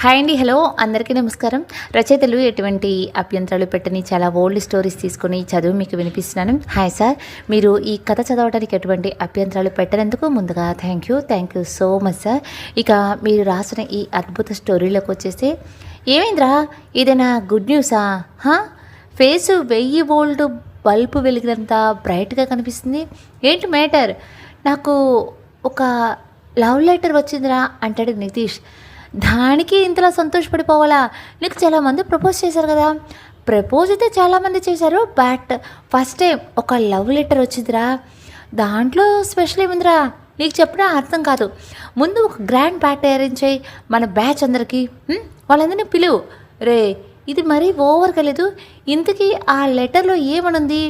Hi అండి. Hello అందరికీ నమస్కారం. రచయితలు ఎటువంటి అభ్యంతరాలు పెట్టని చాలా ఓల్డ్ స్టోరీస్ తీసుకొని చదువు మీకు వినిపిస్తున్నాను. హాయ్ సార్, మీరు ఈ కథ చదవడానికి ఎటువంటి అభ్యంతరాలు పెట్టనందుకు ముందుగా thank you so much sir. ఇక మీరు రాసిన ఈ అద్భుత స్టోరీలోకి వచ్చేసి, ఏమైందిరా, ఏదైనా గుడ్ న్యూసా? ఫేసు 1000 వోల్ట్ బల్బు వెలిగినంత బ్రైట్గా కనిపిస్తుంది. ఏంటి మ్యాటర్? నాకు ఒక లవ్ లెటర్ వచ్చిందిరా అంటాడు నితీష్. దానికి ఇంతలా సంతోషపడిపోవాలా? నీకు చాలామంది ప్రపోజ్ చేశారు కదా. ప్రపోజ్ అయితే చాలామంది చేశారు, బట్ ఫస్ట్ టైం ఒక లవ్ లెటర్ వచ్చిందిరా. దాంట్లో స్పెషల్ ఏముందిరా? నీకు చెప్పినా అర్థం కాదు. ముందు ఒక గ్రాండ్ పార్టీ అరేంజ్ చేయి మన బ్యాచ్ అందరికీ. వాళ్ళందరినీ పిలువు. రే, ఇది మరీ ఓవర్గా లేదు. ఇంతకీ ఆ లెటర్లో ఏమనుంది?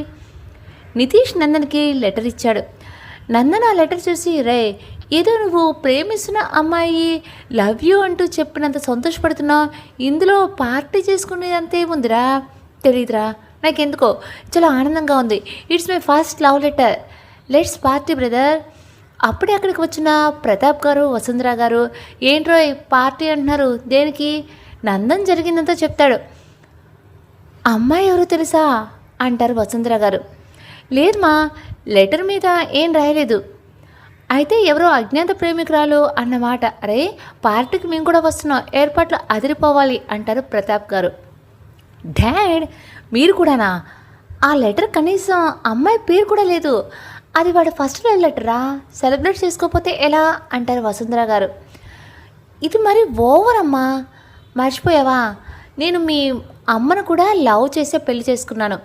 నితీష్ నందన్కి లెటర్ ఇచ్చాడు. నందన్ ఆ లెటర్ చూసి, రే, ఏదో నువ్వు ప్రేమిస్తున్న అమ్మాయి లవ్ యూ అంటూ చెప్పినంత సంతోషపడుతున్నావు, ఇందులో పార్టీ చేసుకునేదంతా ఏముందిరా? తెలీదురా, నాకెందుకో చాలా ఆనందంగా ఉంది. It's my first love letter, let's party brother. అప్పుడే అక్కడికి వచ్చిన ప్రతాప్ గారు, వసుంధర గారు, ఏంట్రో పార్టీ అంటున్నారు, దేనికి? నందన్ జరిగిందంతా చెప్తాడు. అమ్మాయి ఎవరో తెలుసా అంటారు వసుంధర గారు. లేదమ్మా, లెటర్ మీద ఏం రాయలేదు. అయితే ఎవరో అజ్ఞాత ప్రేమికురాలు అన్నమాట. అరే, పార్టీకి మేము కూడా వస్తున్నాం, ఏర్పాట్లు అదిరిపోవాలి అంటారు ప్రతాప్ గారు. డాడ్, మీరు కూడానా? ఆ లెటర్ కనీసం అమ్మాయి పేరు కూడా లేదు. అది వాడు ఫస్ట్ లవ్ లెటరా? సెలబ్రేట్ చేసుకోకపోతే ఎలా అంటారు వసుంధర గారు. ఇది మరి ఓవర్ అమ్మా, మర్చిపోయావా? నేను మీ అమ్మను కూడా లవ్ చేసే పెళ్లి చేసుకున్నాను.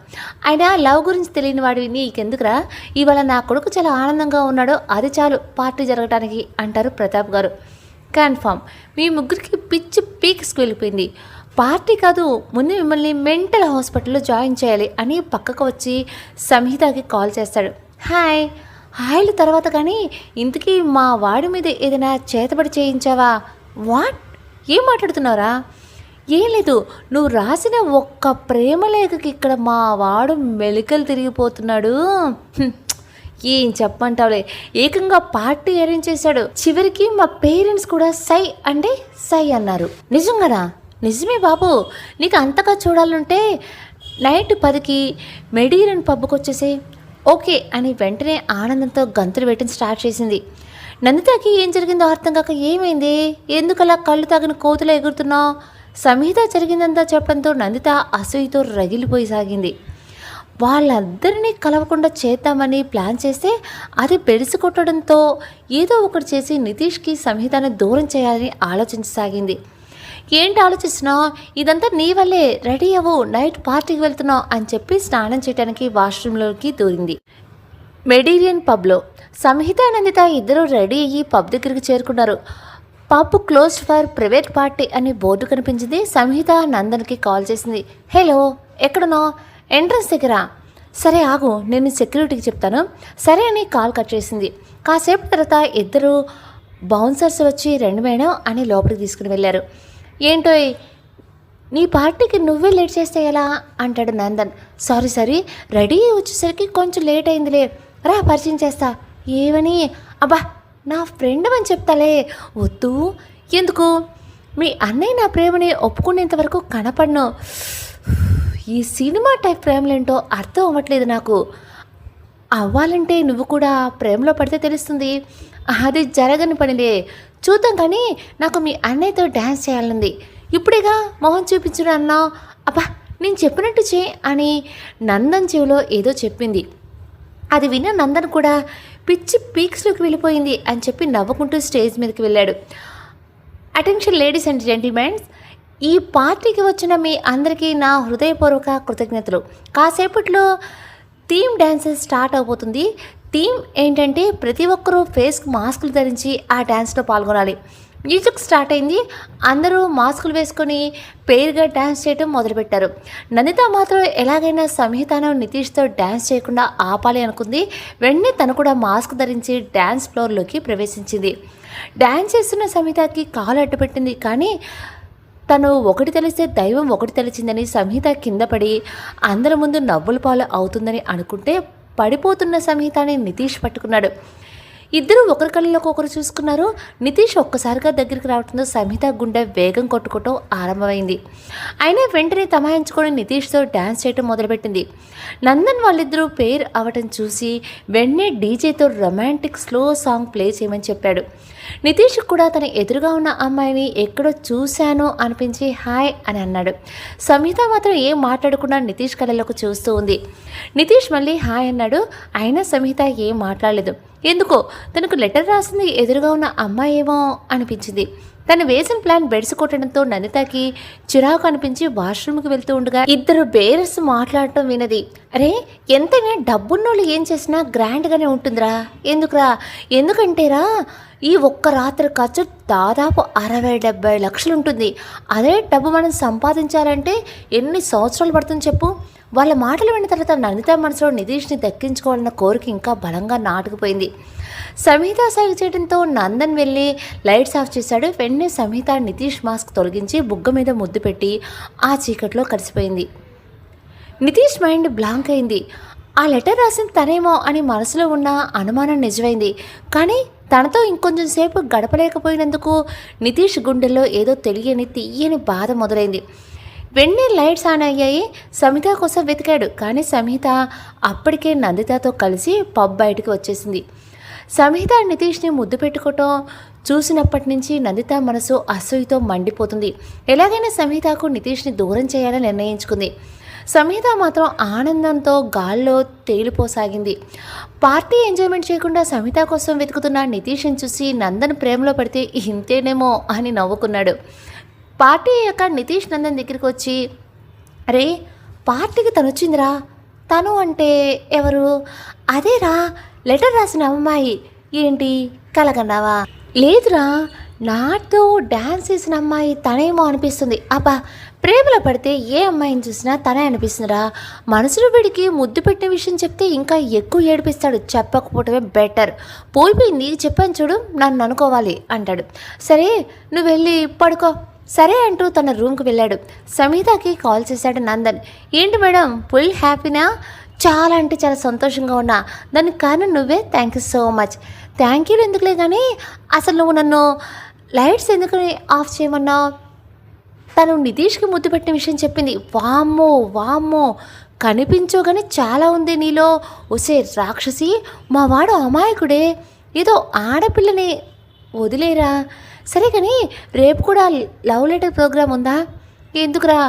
అయినా లవ్ గురించి తెలియని వాడివి నీకెందుకురా? ఇవాళ నా కొడుకు చాలా ఆనందంగా ఉన్నాడో అది చాలు పార్టీ జరగటానికి అంటారు ప్రతాప్ గారు. కన్ఫామ్, మీ ముగ్గురికి పిచ్చి పీక్స్కి వెళ్ళిపోయింది. పార్టీ కాదు, ముందు మిమ్మల్ని మెంటల్ హాస్పిటల్లో జాయిన్ చేయాలి అని పక్కకు వచ్చి సంహితకి కాల్ చేస్తాడు. హాయ్ల తర్వాత కానీ ఇంతకీ మా వాడి మీద ఏదైనా చేతబడి చేయించావా? వాట్? ఏం మాట్లాడుతున్నారా? ఏం లేదు, నువ్వు రాసిన ఒక్క ప్రేమలేఖకి ఇక్కడ మా వాడు మెలికలు తిరిగిపోతున్నాడు. ఏం చెప్పంటావులే, ఏకంగా పార్టీ అరేంజ్ చేశాడు. చివరికి మా పేరెంట్స్ కూడా సై అంటే సై అన్నారు. నిజంగానా? నిజమే బాబు, నీకు అంతగా చూడాలంటే నైట్ 10కి మెడీరన్ పబ్కి వచ్చేసి ఓకే అని వెంటనే ఆనందంతో గంతులు వేయటం స్టార్ట్ చేసింది. నందితకి ఏం జరిగిందో అర్థం కాక, ఏమైంది, ఎందుకలా కళ్ళు తాగిన కోతులు ఎగురుతున్నావు? సంహిత జరిగిందంతా చెప్పడంతో నందిత అసూయతో రగిలిపోయి సాగింది. వాళ్ళందరినీ కలవకుండా చేద్దామని ప్లాన్ చేస్తే అది బెడిసి కొట్టడంతో ఏదో ఒకటి చేసి నితీష్కి సంహితను దూరం చేయాలని ఆలోచించసాగింది. ఏంటి ఆలోచిస్తున్నావు? ఇదంతా నీ వల్లే. రెడీ అవ్వు, నైట్ పార్టీకి వెళ్తున్నావు అని చెప్పి స్నానం చేయడానికి వాష్రూమ్లోకి దూరింది. మెడీరియన్ పబ్లో సంహిత నందిత ఇద్దరూ రెడీ అయ్యి పబ్ దగ్గరికి చేరుకున్నారు. Pub closed for private party అని బోర్డు కనిపించింది. సంహిత నందన్కి కాల్ చేసింది. హలో, ఎక్కడున్నావు? ఎంట్రన్స్ దగ్గర. సరే ఆగు, నేను సెక్యూరిటీకి చెప్తాను. సరే అని కాల్ కట్ చేసింది. కాసేపు తర్వాత ఇద్దరు బౌన్సర్స్ వచ్చి 2 మేడం అని లోపలికి తీసుకుని వెళ్ళారు. ఏంటో నీ పార్టీకి నువ్వే లేట్ చేస్తే ఎలా అంటాడు నందన్. సారీ, రెడీ వచ్చేసరికి కొంచెం లేట్ అయిందిలే, రా పరిచయం చేస్తా. ఏమని? అబ్బా, నా ఫ్రెండ్ అని చెప్తాలే. వద్దు. ఎందుకు? మీ అన్నయ్య నా ప్రేమని ఒప్పుకునేంతవరకు కనపడను. ఈ సినిమా టైప్ ప్రేమలేంటో అర్థం అవ్వట్లేదు నాకు. అవ్వాలంటే నువ్వు కూడా ప్రేమలో పడితే తెలుస్తుంది. అది జరగని పనిలే, చూద్దాం. కానీ నాకు మీ అన్నయ్యతో డ్యాన్స్ చేయాలంది. ఇప్పుడేగా మొహం చూపించడం అన్నావు. అబ్బా, నేను చెప్పినట్టు చే అని నందన్ చెవిలో ఏదో చెప్పింది. అది విన్న నందన్ కూడా పిచ్చి పీక్స్లోకి వెళ్ళిపోయింది అని చెప్పి నవ్వుకుంటూ స్టేజ్ మీదకి వెళ్ళాడు. అటెన్షన్ లేడీస్ అండ్ జెంటిల్మెన్స్, ఈ పార్టీకి వచ్చిన మీ అందరికీ నా హృదయపూర్వక కృతజ్ఞతలు. కాసేపట్లో థీమ్ డ్యాన్సెస్ స్టార్ట్ అవబోతుంది. థీమ్ ఏంటంటే ప్రతి ఒక్కరూ ఫేస్కి మాస్కులు ధరించి ఆ డ్యాన్స్లో పాల్గొనాలి. మ్యూజిక్ స్టార్ట్ అయింది. అందరూ మాస్కులు వేసుకొని పేరుగా డ్యాన్స్ చేయడం మొదలుపెట్టారు. నందిత మాత్రం ఎలాగైనా సంహితను నితీష్తో డ్యాన్స్ చేయకుండా ఆపాలి అనుకుంది. వెంటనే తను కూడా మాస్క్ ధరించి డ్యాన్స్ ఫ్లోర్లోకి ప్రవేశించింది. డ్యాన్స్ చేస్తున్న సంహితకి కాలు అడ్డుపెట్టింది. కానీ తను ఒకటి తెలిస్తే దైవం ఒకటి తెలిసిందని సంహిత కింద పడి అందరి ముందు నవ్వుల పాలు అవుతుందని అనుకుంటే పడిపోతున్న సంహితని నితీష్ పట్టుకున్నాడు. ఇద్దరు ఒకరి కళ్ళలోకి ఒకరు చూసుకున్నారు. నితీష్ ఒక్కసారిగా దగ్గరికి రావడంతో సమిత గుండె వేగం కొట్టుకోవటం ఆరంభమైంది. అయినా వెంటనే తమాయించుకొని నితీష్తో డ్యాన్స్ చేయటం మొదలుపెట్టింది. నందన్ వాళ్ళిద్దరూ పేర్ అవటం చూసి వెంటనే డీజేతో రొమాంటిక్ స్లో సాంగ్ ప్లే చేయమని చెప్పాడు. నితీష్ కూడా తన ఎదురుగా ఉన్న అమ్మాయిని ఎక్కడో చూశానో అనిపించి హాయ్ అని అన్నాడు. సమిత మాత్రం ఏం మాట్లాడకుండా నితీష్ కళ్ళలోకి చూస్తూ ఉంది. నితీష్ మళ్ళీ హాయ్ అన్నాడు. అయినా సమిత ఏం మాట్లాడలేదు. ఎందుకో తనకు లెటర్ రాసింది ఎదురుగా ఉన్న అమ్మాయి ఏమో అనిపించింది. తను వేసిన ప్లాన్ బెడ్స్ కొట్టడంతో నందితకి చిరాకు అనిపించి వాష్రూమ్కి వెళ్తూ ఉండగా ఇద్దరు బేరర్స్ మాట్లాడటం వినది. అరే, ఎంతైనా డబ్బున్నోళ్ళు ఏం చేసినా గ్రాండ్గానే ఉంటుందిరా. ఎందుకంటేరా ఈ ఒక్క రాత్రి ఖర్చు దాదాపు 60-70 లక్షలు ఉంటుంది. అదే డబ్బు మనం సంపాదించాలంటే ఎన్ని సంవత్సరాలు పడుతుంది చెప్పు. వాళ్ళ మాటలు విన్న తర్వాత నందిత మనసులో నితీష్ని దక్కించుకోవాలన్న కోరిక ఇంకా బలంగా నాటుకుపోయింది. సమిత సాగు చేయడంతో నందన్ వెళ్ళి లైట్స్ ఆఫ్ చేశాడు. వెంటనే సమిత నితీష్ మాస్క్ తొలగించి బుగ్గ మీద ముద్దు పెట్టి ఆ చీకట్లో కలిసిపోయింది. నితీష్ మైండ్ బ్లాంక్ అయింది. ఆ లెటర్ రాసింది తనేమో అని మనసులో ఉన్న అనుమానం నిజమైంది. కానీ తనతో ఇంకొంచెం సేపు గడపలేకపోయినందుకు నితీష్ గుండెల్లో ఏదో తెలియని తీయని బాధ మొదలైంది. వెంటనే లైట్స్ ఆన్ అయ్యాయి. సమిత కోసం వెతికాడు. కానీ సమిత అప్పటికే నందితతో కలిసి పబ్ బయటకు వచ్చేసింది. సమిత నితీష్ని ముద్దు పెట్టుకోవటం చూసినప్పటి నుంచి నందిత మనసు అసూయతో మండిపోతుంది. ఎలాగైనా సమితకు నితీష్ని దూరం చేయాలని నిర్ణయించుకుంది. సమిత మాత్రం ఆనందంతో గాల్లో తేలిపోసాగింది. పార్టీ ఎంజాయ్మెంట్ చేయకుండా సమిత కోసం వెతుకుతున్న నితీష్ని చూసి నందన్ ప్రేమలో పడితే ఇంతేనేమో అని నవ్వుకున్నాడు. పార్టీ అయ్యాక నితీష్ నందన్ దగ్గరికి వచ్చి, అరే పార్టీకి తను వచ్చిందిరా. తను అంటే ఎవరు? అదేరా లెటర్ రాసిన అమ్మాయి. ఏంటి కలగన్నావా? లేదురా, నాతో డ్యాన్స్ చేసిన అమ్మాయి తనేమో అనిపిస్తుంది. అబ్బా, ప్రేమలో పడితే ఏ అమ్మాయిని చూసినా తనే అనిపిస్తుందిరా. మనసులో వీడికి ముద్దు పెట్టిన విషయం చెప్తే ఇంకా ఎక్కువ ఏడిపిస్తాడు. చెప్పకపోవటమే బెటర్. పోయి నీకు చెప్పాను చూడు, నన్ను అనుకోవాలి అంటాడు. సరే నువ్వు వెళ్ళి పడుకో. సరే అంటూ తన రూమ్కి వెళ్ళాడు. సమితకి కాల్ చేశాడు నందన్. ఏంటి మేడం, ఫుల్ హ్యాపీనా? చాలా అంటే చాలా సంతోషంగా ఉన్నా. దానికి కారణం నువ్వే. Thank you so much. Thank you ఎందుకులే కానీ అసలు నువ్వు నన్ను లైట్స్ ఎందుకు ఆఫ్ చేయమన్నావు? తను నితీష్కి ముద్దు పెట్టిన విషయం చెప్పింది. వామ్మో కనిపించోగానే చాలా ఉంది నీలో. ఒసే రాక్షసి, మా వాడు అమాయకుడే. ఏదో ఆడపిల్లని వదిలేరా. సరే కానీ రేపు కూడా లవ్ లెటర్ ప్రోగ్రామ్ ఉందా? ఎందుకురా,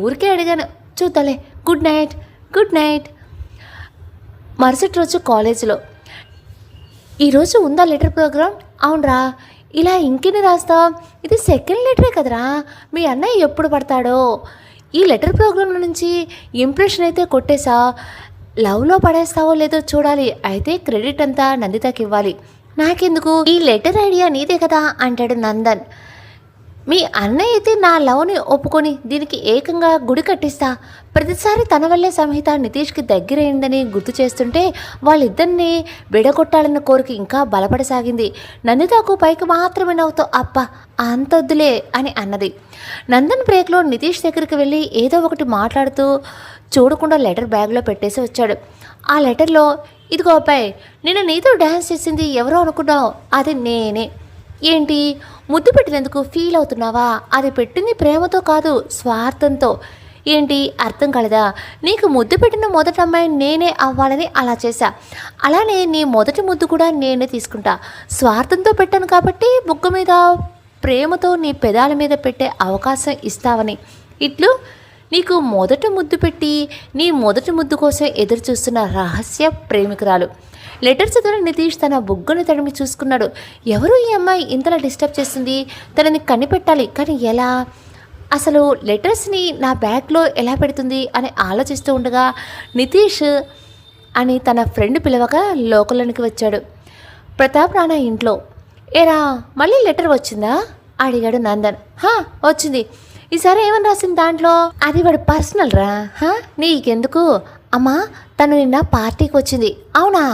ఊరికే అడిగాను. చూద్దాలే. Good night. మరుసటి రోజు కాలేజీలో, ఈరోజు ఉందా లెటర్ ప్రోగ్రామ్? అవునరా. ఇలా ఇంకెన్ని రాస్తావు? ఇది సెకండ్ లెటరే కదరా. మీ అన్నయ్య ఎప్పుడు పడతాడో? ఈ లెటర్ ప్రోగ్రామ్ నుంచి ఇంప్రెషన్ అయితే కొట్టేసా. లవ్లో పడేస్తావో లేదో చూడాలి. అయితే క్రెడిట్ అంతా నందితకి ఇవ్వాలి. నాకెందుకు? ఈ లెటర్ ఐడియా నీదే కదా అంటాడు నందన్. మీ అన్నయ్య అయితే నా లవ్ని ఒప్పుకొని దీనికి ఏకంగా గుడి కట్టిస్తా. ప్రతిసారి తన వల్లే సంహిత నితీష్కి దగ్గరైందని గుర్తు చేస్తుంటే వాళ్ళిద్దరిని విడగొట్టాలన్న కోరిక ఇంకా బలపడసాగింది. నందితకు పైకి మాత్రమే నవ్వుతూ అబ్బా అంతొద్దులే అని అన్నది. నందన్ బ్రేక్లో నితీష్ దగ్గరికి వెళ్ళి ఏదో ఒకటి మాట్లాడుతూ చూడకుండా లెటర్ బ్యాగ్లో పెట్టేసి వచ్చాడు. ఆ లెటర్లో, ఇదిగో అబ్బాయి, నేను నీతో డ్యాన్స్ చేసింది ఎవరో అనుకున్నావు, అది నేనే. ఏంటి, ముద్దు పెట్టినందుకు ఫీల్ అవుతున్నావా? అది పెట్టింది ప్రేమతో కాదు, స్వార్థంతో. ఏంటి అర్థం కాలేదా? నీకు ముద్దు పెట్టిన మొదటి అమ్మాయి నేనే అవ్వాలని అలా చేశా. అలానే నీ మొదటి ముద్దు కూడా నేనే తీసుకుంటా. స్వార్థంతో పెట్టాను కాబట్టి బుగ్గ మీద ప్రేమతో నీ పెదాల మీద పెట్టే అవకాశం ఇస్తావని. ఇట్లు నీకు మొదటి ముద్దు పెట్టి నీ మొదటి ముద్దు కోసం ఎదురు చూస్తున్న రహస్య ప్రేమికురాలు. లెటర్ చదివిన నితీష్ తన బుగ్గను తడిమి చూసుకున్నాడు. ఎవరు ఈ అమ్మాయి ఇంతలా డిస్టర్బ్ చేస్తుంది? తనని కనిపెట్టాలి, కానీ ఎలా? అసలు లెటర్స్ని నా బ్యాగ్లో ఎలా పెడుతుంది అని ఆలోచిస్తూ ఉండగా నితీష్ అని తన ఫ్రెండ్ పిలవగా లోకల్లోనికి వచ్చాడు. ప్రతాప్ నాన్న ఇంట్లో. ఏరా మళ్ళీ లెటర్ వచ్చిందా అడిగాడు నందన్. వచ్చింది. ఈసారి ఏమని రాసింది దాంట్లో? అది వాడు పర్సనల్ రా. నీకెందుకు? అమ్మా, తను నిన్న పార్టీకి వచ్చింది. అవునా?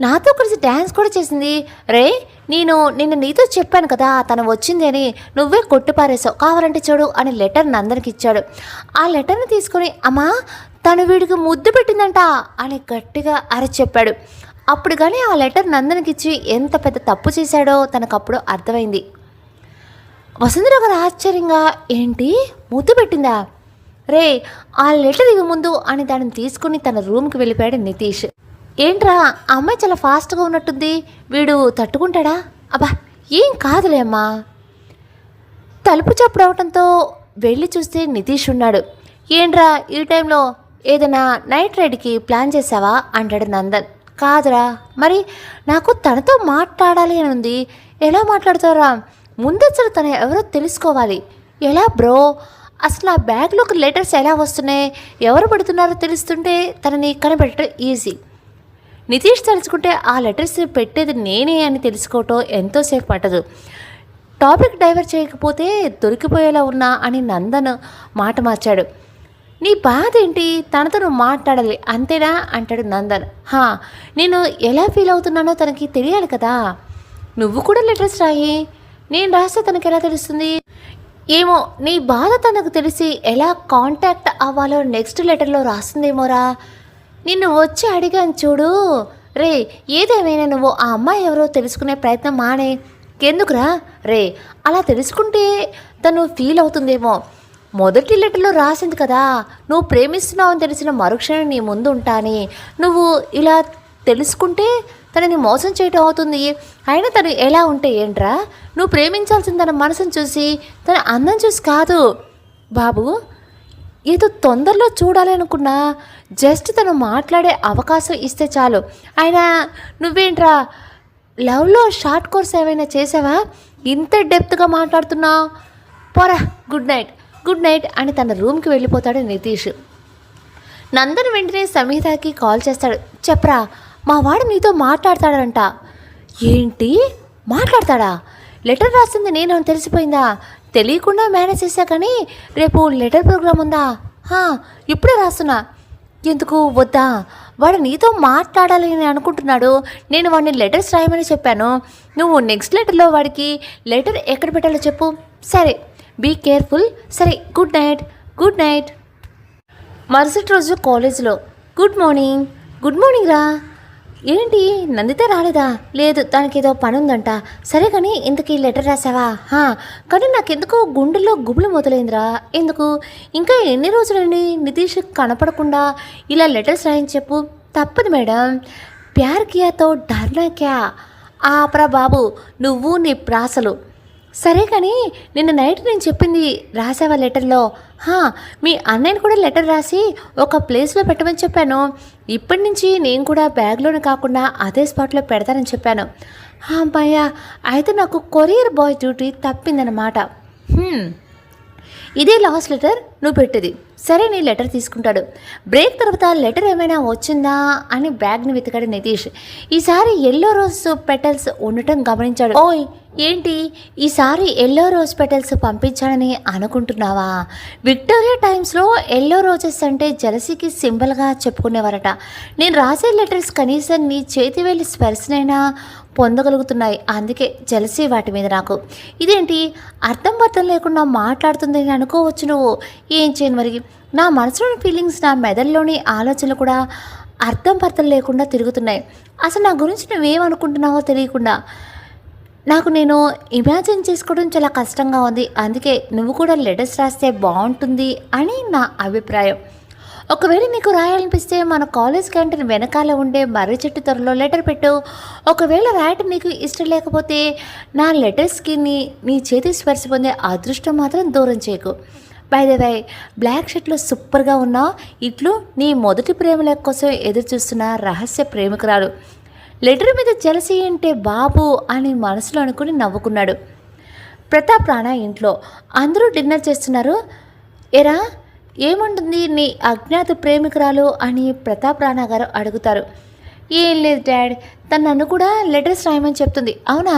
నాతో కలిసి డ్యాన్స్ కూడా చేసింది. రే, నిన్న నీతో చెప్పాను కదా తను వచ్చింది అని, నువ్వే కొట్టిపారేసావు. కావాలంటే చూడు అని లెటర్ నందన్కి ఇచ్చాడు. ఆ లెటర్ని తీసుకొని, అమ్మా తను వీడికి ముద్దు పెట్టిందంట అని గట్టిగా అరచి చెప్పాడు. అప్పుడు కానీ ఆ లెటర్ నందనకిచ్చి ఎంత పెద్ద తప్పు చేశాడో తనకప్పుడు అర్థమైంది. వసుంధర గారు ఆశ్చర్యంగా, ఏంటి ముద్దు పెట్టిందా? రే ఆ లెటర్ ఇవి ముందు అని దానిని తీసుకుని తన రూమ్కి వెళ్ళిపోయాడు నితీష్. ఏంట్రా ఆ అమ్మాయి చాలా ఫాస్ట్గా ఉన్నట్టుంది, వీడు తట్టుకుంటాడా? అబ్బా ఏం కాదులే అమ్మా. తలుపు చప్పుడు అవడంతో వెళ్ళి చూస్తే నితీష్ ఉన్నాడు. ఏంట్రా ఈ టైంలో, ఏదైనా నైట్ రైడ్కి ప్లాన్ చేసావా అంటాడు నందన్. కాదురా, మరి నాకు తనతో మాట్లాడాలి అని ఉంది. ఎలా మాట్లాడతారా? ముందసలు తను ఎవరో తెలుసుకోవాలి. ఎలా బ్రో? అసలు ఆ బ్యాగ్లోకి లెటర్స్ ఎలా వస్తున్నాయి, ఎవరు పెడుతున్నారో తెలుస్తుంటే తనని కనిపెట్టడం ఈజీ. నితీష్ తలుచుకుంటే ఆ లెటర్స్ పెట్టేది నేనే అని తెలుసుకోవటం ఎంతోసేపు పట్టదు. టాపిక్ డైవర్ట్ చేయకపోతే దొరికిపోయేలా ఉన్నా అని నందన్ మాట మార్చాడు. నీ బాధ ఏంటి? తనతో నువ్వు మాట్లాడాలి అంతేనా అంటాడు నందన్. నేను ఎలా ఫీల్ అవుతున్నానో తనకి తెలియాలి కదా. నువ్వు కూడా లెటర్స్ రాయి, నేను రాస్తే తనకి ఎలా తెలుస్తుంది? ఏమో నీ బాధ తనకు తెలిసి ఎలా కాంటాక్ట్ అవ్వాలో నెక్స్ట్ లెటర్లో రాస్తుందేమోరా. నిన్ను వచ్చి అడిగాను చూడు. రే ఏదేమైనా నువ్వు ఆ అమ్మాయి ఎవరో తెలుసుకునే ప్రయత్నం మానే. ఎందుకురా? రే అలా తెలుసుకుంటే తను ఫీల్ అవుతుందేమో. మొదటి లెటర్లో రాసింది కదా, నువ్వు ప్రేమిస్తున్నావు అని తెలిసిన మరుక్షణం నీ ముందు ఉంటాని. నువ్వు ఇలా తెలుసుకుంటే తనని మోసం చేయటం అవుతుంది. అయినా తను ఎలా ఉంటే ఏంట్రా? నువ్వు ప్రేమించాల్సిన తన మనసును చూసి, తన అందం చూసి కాదు బాబు. ఏదో తొందరలో చూడాలి అనుకున్నా, జస్ట్ తను మాట్లాడే అవకాశం ఇస్తే చాలు. అయినా నువ్వేంట్రా లవ్లో షార్ట్ కోర్స్ ఏమైనా చేసావా? ఇంత డెప్త్గా మాట్లాడుతున్నావు. పోరా, గుడ్ నైట్ గుడ్ నైట్ అని తన రూమ్కి వెళ్ళిపోతాడు నితీష్. నందన్ వెంటనే సమీతకి కాల్ చేస్తాడు. చెప్పరా, మా వాడు నీతో మాట్లాడతాడంట. ఏంటి మాట్లాడతాడా? లెటర్ రాసింది నేను అని తెలిసిపోయిందా? తెలియకుండా మేనేజ్ చేశా కానీ రేపు లెటర్ ప్రోగ్రామ్ ఉందా? ఇప్పుడే రాస్తున్నా. ఎందుకు వద్దా? వాడు నీతో మాట్లాడాలి అని అనుకుంటున్నాడు. నేను వాడిని లెటర్స్ రాయమని చెప్పాను. నువ్వు నెక్స్ట్ లెటర్లో వాడికి లెటర్ ఎక్కడ పెట్టాలో చెప్పు. సరే, బీ కేర్ఫుల్. సరే, గుడ్ నైట్ గుడ్ నైట్. మరుసటి రోజు కాలేజీలో గుడ్ మార్నింగ్. గుడ్ మార్నింగ్ రా. ఏంటి నందిత రాలేదా? లేదు, దానికి ఏదో పని ఉందంట. సరే కానీ ఇంతకీ లెటర్ రాసావా? కానీ నాకెందుకో గుండెల్లో గుబులు మొదలైందిరా. ఎందుకు? ఇంకా ఎన్ని రోజులండి నితీష్ కనపడకుండా ఇలా లెటర్స్ రాయని చెప్పు. తప్పదు మేడం. ప్యార్ కియాతో డర్నా క్యా? ఆపరా బాబు నువ్వు నీ ప్రాసలు. సరే కానీ నిన్న నైట్ నేను చెప్పింది రాసావా లెటర్లో? మీ అన్నయ్యని కూడా లెటర్ రాసి ఒక ప్లేస్లో పెట్టమని చెప్పాను. ఇప్పటి నుంచి నేను కూడా బ్యాగ్లోనే కాకుండా అదే స్పాట్లో పెడతానని చెప్పాను. అమ్మాయ్యా, అయితే నాకు కొరియర్ బాయ్ డ్యూటీ తప్పిందనమాట. ఇదే లాస్ట్ లెటర్ నువ్వు పెట్టేది. సరే, నీ లెటర్ తీసుకుంటాడు. బ్రేక్ తర్వాత లెటర్ ఏమైనా వచ్చిందా అని బ్యాగ్ని వెతికాడు నితీష్. ఈసారి ఎల్లో రోజ్ పెటల్స్ ఉండటం గమనించాడు. ఓయ్ ఏంటి ఈసారి ఎల్లో రోజ్ పెటల్స్ పంపించానని అనుకుంటున్నావా? విక్టోరియా టైమ్స్లో ఎల్లో రోజెస్ అంటే జెలసీకి సింబల్గా చెప్పుకునేవారట. నేను రాసే లెటర్స్ కనీసం నీ చేతి వేలి స్పర్శనైనా పొందగలుగుతున్నాయి. అందుకే జెలసీ వాటి మీద నాకు. ఇదేంటి అర్థం లేకుండా మాట్లాడుతుంది అని అనుకోవచ్చు నువ్వు. ఏం చేయను మరి, నా మనసులోని ఫీలింగ్స్, నా మెదడులోని ఆలోచనలు కూడా అర్థం లేకుండా తిరుగుతున్నాయి. అసలు నా గురించి నువ్వేమనుకుంటున్నావో తెలియకుండా నాకు నేను ఇమాజిన్ చేసుకోవడం చాలా కష్టంగా ఉంది. అందుకే నువ్వు కూడా లెటర్స్ రాస్తే బాగుంటుంది అని నా అభిప్రాయం. ఒకవేళ నీకు రాయాలనిపిస్తే మన కాలేజ్ క్యాంటీన్ వెనకాల ఉండే మర్రి చెట్టు త్వరలో లెటర్ పెట్టు. ఒకవేళ రాయటం నీకు ఇష్టం లేకపోతే నా లెటర్స్కి నీ చేతి స్పర్శ పొందే అదృష్టం మాత్రం దూరం చేయకు. బై ద వే, బ్లాక్ షర్ట్లో సూపర్గా ఉన్నావు. ఇట్లు నీ మొదటి ప్రేమల కోసం ఎదురు చూస్తున్న రహస్య ప్రేమికురాలు. లెటర్ మీద జెలసీ అంటే బాబు అని మనసులో అనుకుని నవ్వుకున్నాడు. ప్రతాప్ రాణా ఇంట్లో అందరూ డిన్నర్ చేస్తున్నారు. ఎరా ఏముంటుంది నీ అజ్ఞాత ప్రేమికురాలు అని ప్రతాప్ రాణా గారు అడుగుతారు. ఏం లేదు డాడ్, తను నన్ను కూడా లెటర్స్ రాయమని చెప్తుంది. అవునా?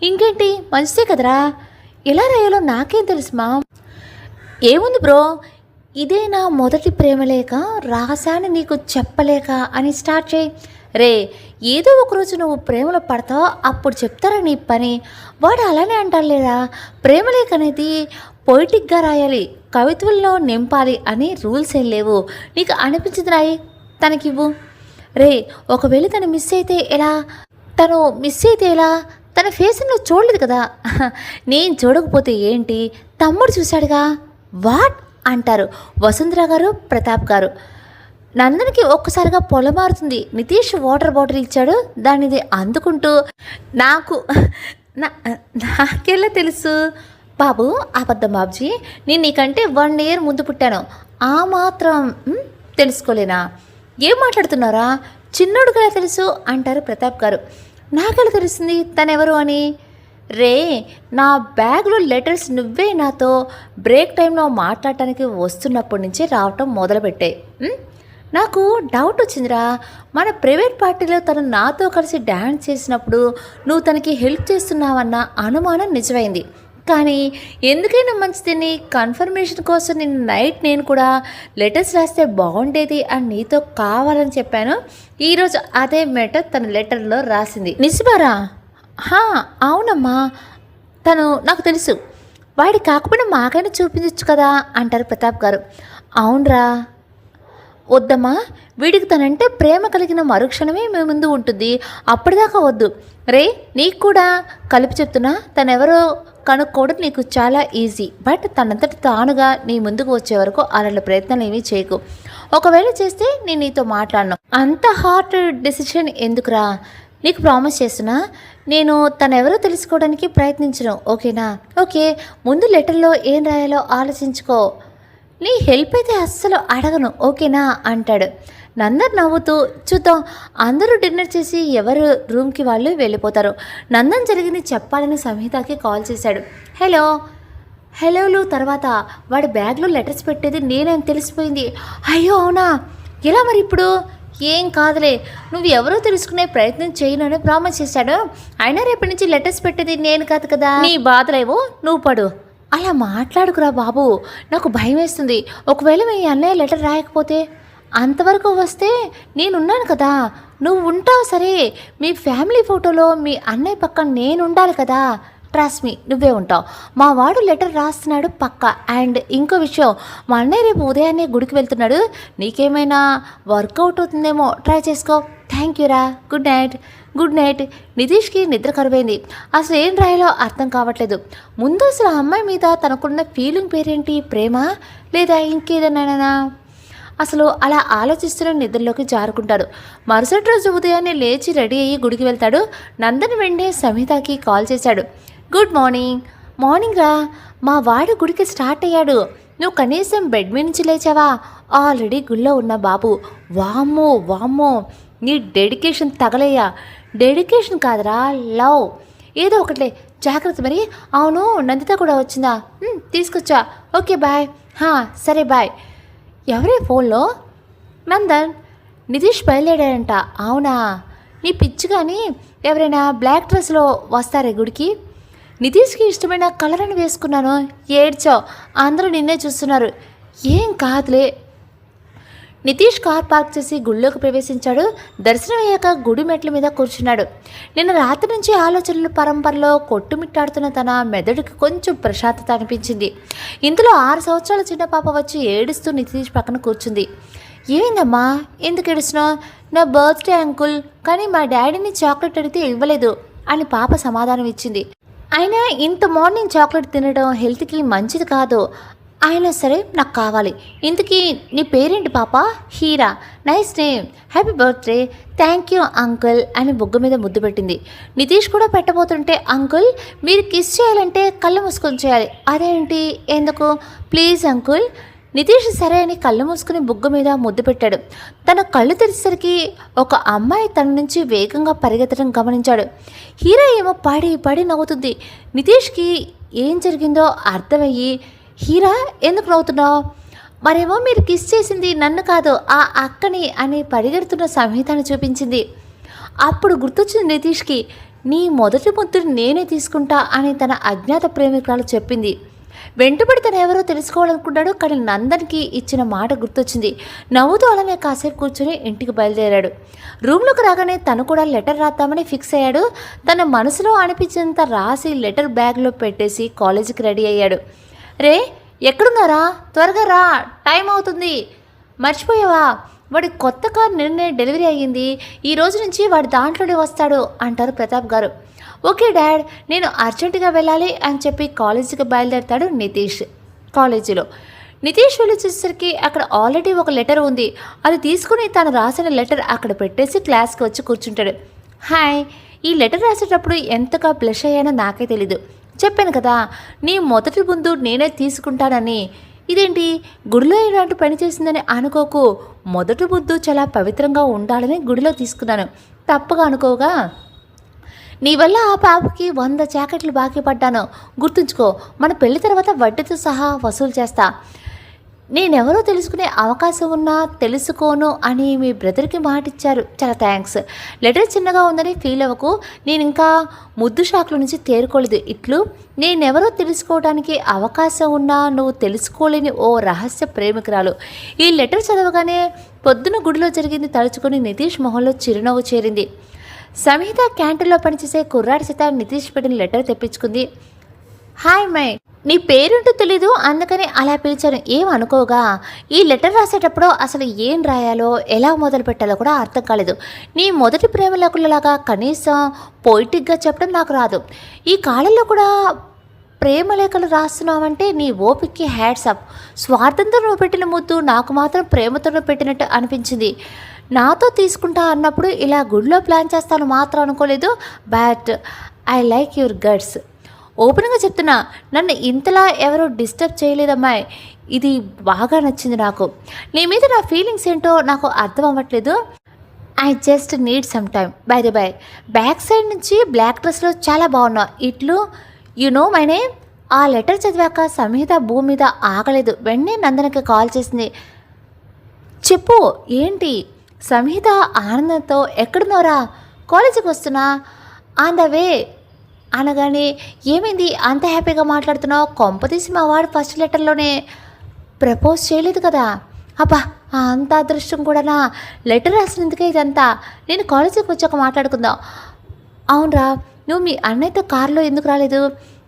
ఇంకేంటి, మంచిదే కదరా. ఎలా రాయాలో నాకేం తెలుసు మా. ఏముంది బ్రో, ఇదే నా మొదటి ప్రేమలేక రాశాను నీకు చెప్పలేక అని స్టార్ట్ చేయి. రే ఏదో ఒకరోజు నువ్వు ప్రేమలో పడతావు, అప్పుడు చెప్తారా నీ పని. వాడు అలానే అంటారు లేదా, ప్రేమలేఖ అనేది పొయిటిక్గా రాయాలి, కవిత్వంలో నింపాలి అని రూల్స్ ఏం లేవు. నీకు అనిపించింది రాయి, తనకివ్వు. రే ఒకవేళ తను మిస్ అయితే ఎలా? తను మిస్ అయితే ఎలా? తన ఫేస్ని నువ్వు చూడలేదు కదా. నేను చూడకపోతే ఏంటి, తమ్ముడు చూశాడుగా. వాట్ అంటారు వసుంధర గారు, ప్రతాప్ గారు. నందన్కి ఒక్కసారిగా పొలమారుతుంది. నితీష్ వాటర్ బాటిల్ ఇచ్చాడు, దానిది అందుకుంటూ నాకెలా తెలుసు బాబు? అబద్ధం బాబుజీ, నేను నీకంటే 1 year ముందు పుట్టాను. ఆ మాత్రం తెలుసుకోలేనా? ఏం మాట్లాడుతున్నారా? చిన్నోడుగా తెలుసు అంటారు ప్రతాప్ గారు. నాకెలా తెలుస్తుంది తనెవరు అని? రే నా బ్యాగ్లో లెటర్స్ నువ్వే నాతో బ్రేక్ టైంలో మాట్లాడటానికి వస్తున్నప్పటి నుంచే రావటం మొదలుపెట్టాయి. నాకు డౌట్ వచ్చిందిరా. మన ప్రైవేట్ పార్టీలో తను నాతో కలిసి డ్యాన్స్ చేసినప్పుడు నువ్వు తనకి హెల్ప్ చేస్తున్నావన్న అనుమానం నిజమైంది. కానీ ఎందుకైనా మంచిదని కన్ఫర్మేషన్ కోసం నేను కూడా లెటర్స్ రాస్తే బాగుండేది అని నీతో కావాలని చెప్పాను. ఈరోజు అదే మ్యాటర్ తన లెటర్లో రాసింది. నిజమారా? అవునమ్మా, తను నాకు తెలుసు. వాడి కాకపోయినా మాకైనా చూపించచ్చు కదా అంటారు ప్రతాప్ గారు. అవునరా, వద్దమ్మా, వీడికి తనంటే ప్రేమ కలిగిన మరుక్షణమే మీ ముందు ఉంటుంది, అప్పటిదాకా వద్దు. రే నీకు కూడా కలిపి చెప్తున్నా, తనెవరో కనుక్కోవడం నీకు చాలా ఈజీ. బట్ తనంతటి తానుగా నీ ముందుకు వచ్చే వరకు అలాంటి ప్రయత్నాలు ఏమీ చేయకు. ఒకవేళ చేస్తే నేను నీతో మాట్లాడను. అంత హార్ట్ డెసిషన్ ఎందుకురా? నీకు ప్రామిస్ చేస్తున్నా, నేను తనెవరో తెలుసుకోవడానికి ప్రయత్నించను. ఓకేనా? ఓకే, ముందు లెటర్లో ఏం రాయాలో ఆలోచించుకో. నీ హెల్ప్ అయితే అస్సలు అడగను, ఓకేనా అంటాడు. నందన్ నవ్వుతూ, చూద్దాం. అందరూ డిన్నర్ చేసి ఎవరు రూమ్కి వాళ్ళు వెళ్ళిపోతారు. నందన్ జరిగింది చెప్పాలని సంహితకి కాల్ చేశాడు. హలోలు తర్వాత వాడి బ్యాగ్లో లెటర్స్ పెట్టేది నేనేం తెలిసిపోయింది. అయ్యో అవునా, ఎలా మరి ఇప్పుడు? ఏం కాదులే, నువ్వు ఎవరో తెలుసుకునే ప్రయత్నం చేయను అని ప్రామిస్ చేశాడు. అయినా రేపటి నుంచి లెటర్స్ పెట్టేది నేను కాదు కదా. నీ బాధలేవో నువ్వు పడు. అలా మాట్లాడుకురా బాబు, నాకు భయం వేస్తుంది. ఒకవేళ మీ అన్నయ్య లెటర్ రాయకపోతే? అంతవరకు వస్తే నేనున్నాను కదా. నువ్వు ఉంటావు సరే, మీ ఫ్యామిలీ ఫోటోలో మీ అన్నయ్య పక్కన నేను ఉండాలి కదా. ట్రస్ట్ మీ, నువ్వే ఉంటావు. మా వాడు లెటర్ రాస్తున్నాడు పక్క. అండ్ ఇంకో విషయం, మా అన్నయ్య రేపు ఉదయాన్నే గుడికి వెళ్తున్నాడు. నీకేమైనా వర్కౌట్ అవుతుందేమో, ట్రై చేసుకో. థ్యాంక్ యూరా, గుడ్ నైట్. నితీష్కి నిద్ర కరువైంది. అసలు ఏం రాయాలో అర్థం కావట్లేదు. ముందు అసలు ఆ అమ్మాయి మీద తనకున్న ఫీలింగ్ పేరేంటి? ప్రేమ లేదా ఇంకేదైనా? అసలు అలా ఆలోచిస్తున్న నిద్రలోకి జారుకుంటాడు. మరుసటి రోజు ఉదయాన్నే లేచి రెడీ అయ్యి గుడికి వెళ్తాడు. నందన్ వెంటనే సంహితకి కాల్ చేశాడు. గుడ్ మార్నింగ్ రా, మా వాడు గుడికి స్టార్ట్ అయ్యాడు. నువ్వు కనీసం బెడ్ మీద నుంచి లేచావా? ఆల్రెడీ గుళ్ళో ఉన్న బాబు. వామ్మో, నీ డెడికేషన్ తగలయ్యా. డెడికేషన్ కాదురా, లవ్. ఏదో ఒకట్లే, జాగ్రత్త మరి. అవును, నందిత కూడా వచ్చిందా? తీసుకొచ్చా. Okay bye. సరే బాయ్. ఎవరే ఫోన్లో? నందన్. నితీష్ బయలుదేరాడంట. అవునా? నీ పిచ్చి కానీ ఎవరైనా బ్లాక్ డ్రెస్లో వస్తారే గుడికి? నితీష్కి ఇష్టమైన కలర్ అని వేసుకున్నాను. ఏడ్చావు, అందరూ నిన్నే చూస్తున్నారు. ఏం కాదులే. నితీష్ కార్ పార్క్ చేసి గుళ్ళోకి ప్రవేశించాడు. దర్శనం అయ్యాక గుడి మెట్ల మీద కూర్చున్నాడు. నిన్న రాత్రి నుంచి ఆలోచనల పరంపరలో కొట్టుమిట్టాడుతున్న తన మెదడుకి కొంచెం ప్రశాంతత అనిపించింది. ఇంతలో 6 సంవత్సరాల చిన్న పాప వచ్చి ఏడుస్తూ నితీష్ పక్కన కూర్చుంది. ఏమైందమ్మా, ఎందుకు ఏడుస్తున్నావు? నా బర్త్డే అంకుల్, కానీ మా డాడీని చాక్లెట్ అడిగితే ఇవ్వలేదు అని పాప సమాధానం ఇచ్చింది. అయినా ఇంత మార్నింగ్ చాక్లెట్ తినడం హెల్త్కి మంచిది కాదు. అయినా సరే నాకు కావాలి. ఇంతకీ నీ పేరేంటి పాప? Heera. Nice name. Happy birthday. Thank you uncle అని బుగ్గ మీద ముద్దు పెట్టింది. నితీష్ కూడా పెట్టబోతుంటే, అంకుల్ మీరు కిస్ చేయాలంటే కళ్ళు మూసుకొని చేయాలి. అదేంటి, ఎందుకు? Please uncle. నితీష్ సరే అని కళ్ళు మూసుకుని బుగ్గ మీద ముద్దు పెట్టాడు. తన కళ్ళు తెరిచేసరికి ఒక అమ్మాయి తన నుంచి వేగంగా పరిగెత్తడం గమనించాడు. హీరా ఏమో పడి నవ్వుతుంది. నితీష్కి ఏం జరిగిందో అర్థమయ్యి, హీరా ఎందుకు నవ్వుతున్నావు? మరేమో మీరు కిస్ చేసింది నన్ను కాదు ఆ అక్కని అని పరిగెడుతున్న సంహితను చూపించింది. అప్పుడు గుర్తొచ్చింది నితీష్కి, నీ మొదటి ముద్దుని నేనే తీసుకుంటా అని తన అజ్ఞాత ప్రేమికురాలు చెప్పింది. వెంటబడి తను ఎవరో తెలుసుకోవాలనుకున్నాడు. కానీ నందన్కి ఇచ్చిన మాట గుర్తొచ్చింది. నవ్వుతూ అలానే కాసేపు కూర్చొని ఇంటికి బయలుదేరాడు. రూమ్లోకి రాగానే తను కూడా లెటర్ రాద్దామని ఫిక్స్ అయ్యాడు. తన మనసులో అనిపించినంత రాసి లెటర్ బ్యాగ్లో పెట్టేసి కాలేజీకి రెడీ అయ్యాడు. రే ఎక్కడున్నారా? త్వరగా రా, టైం అవుతుంది. మర్చిపోయావా? వాడి కొత్త కార్ నిన్నే డెలివరీ అయ్యింది, ఈ రోజు నుంచి వాడి దాంట్లోనే వస్తాడు అంటారు ప్రతాప్ గారు. ఓకే డాడ్, నేను అర్జెంటుగా వెళ్ళాలి అని చెప్పి కాలేజీకి బయలుదేరతాడు నితీష్. కాలేజీలో నితీష్ వెళ్ళి చూసేసరికి అక్కడ ఆల్రెడీ ఒక లెటర్ ఉంది. అది తీసుకుని తను రాసిన లెటర్ అక్కడ పెట్టేసి క్లాస్కి వచ్చి కూర్చుంటాడు. హాయ్, ఈ లెటర్ రాసేటప్పుడు ఎంతగా బ్లష్ అయ్యానో నాకే తెలీదు. చెప్పాను కదా నీ మొదటి ముందు నేనే తీసుకుంటానని. ఇదేంటి గుడిలో ఇలాంటి పని చేసిందని అనుకోకు. మొదటి ముద్దు చాలా పవిత్రంగా ఉండాలని గుడిలో తీసుకున్నాను. తప్పగా అనుకోగా నీ వల్ల ఆ పాపకి 100 జాకెట్లు బాకీ పడ్డాను. గుర్తుంచుకో, మన పెళ్లి తర్వాత వడ్డీతో సహా వసూలు చేస్తా. నేనెవరో తెలుసుకునే అవకాశం ఉన్నా తెలుసుకోను అని మీ బ్రదర్కి మాటిచ్చారు. చాలా థ్యాంక్స్. లెటర్ చిన్నగా ఉందని ఫీల్ అవ్వకు. నేను ఇంకా ముద్దు షాక్ల నుంచి తేరుకోలేదు. ఇట్లు నేనెవరో తెలుసుకోవడానికి అవకాశం ఉన్నా నువ్వు తెలుసుకోలేని ఓ రహస్య ప్రేమికురాలు. ఈ లెటర్ చదవగానే పొద్దున గుడిలో జరిగింది తలుచుకొని నితీష్ మొహంలో చిరునవ్వు చేరింది. సంహిత క్యాంటీన్లో పనిచేసే కుర్రాడి చేత నితీష్ పెట్టిన లెటర్ తెప్పించుకుంది. హాయ్ మై, నీ పేరుంటూ తెలీదు, అందుకని అలా పిలిచాను, ఏమనుకోగా. ఈ లెటర్ రాసేటప్పుడు అసలు ఏం రాయాలో ఎలా మొదలు పెట్టాలో కూడా అర్థం కాలేదు. నీ మొదటి ప్రేమలేఖలాగా కనీసం పోయిటిక్గా చెప్పడం నాకు రాదు. ఈ కాలంలో కూడా ప్రేమలేఖలు రాస్తున్నావంటే నీ ఓపిక్కి హ్యాట్స్ అప్. స్వార్థంతో నువ్వు పెట్టిన ముద్దు నాకు మాత్రం ప్రేమతో పెట్టినట్టు అనిపించింది. నాతో తీసుకుంటా అన్నప్పుడు ఇలా గుడిలో ప్లాన్ చేస్తాను మాత్రం అనుకోలేదు. But I like your guts. ఓపెన్గా చెప్తున్నా, నన్ను ఇంతలా ఎవరో డిస్టర్బ్ చేయలేదమ్మాయి. ఇది బాగా నచ్చింది నాకు. నీ మీద నా ఫీలింగ్స్ ఏంటో నాకు అర్థం అవ్వట్లేదు. I just need some time. By the by, back side నుంచి బ్లాక్ డ్రెస్లో చాలా బాగున్నావు. ఇట్లు యు నో మై నేమ్. ఆ లెటర్ చదివాక సంహిత భూమి మీద ఆగలేదు. వెంటనే నందనకి కాల్ చేసింది. చెప్పు ఏంటి? సంహిత ఆనందంతో ఎక్కడున్నారా? కాలేజీకి వస్తున్నా, ఆన్ ద వే అనగానే ఏమైంది అంత హ్యాపీగా మాట్లాడుతున్నావు? కొంపతీసి మా వాడు ఫస్ట్ లెటర్లోనే ప్రపోజ్ చేయలేదు కదా? అబ్బా, అంత అదృష్టం కూడానా? లెటర్ రాసినందుకే ఇదంతా. నేను కాలేజీకి వచ్చాక మాట్లాడుకుందాం. అవునరా, నువ్వు మీ అన్నయ్యతో కారులో ఎందుకు రాలేదు?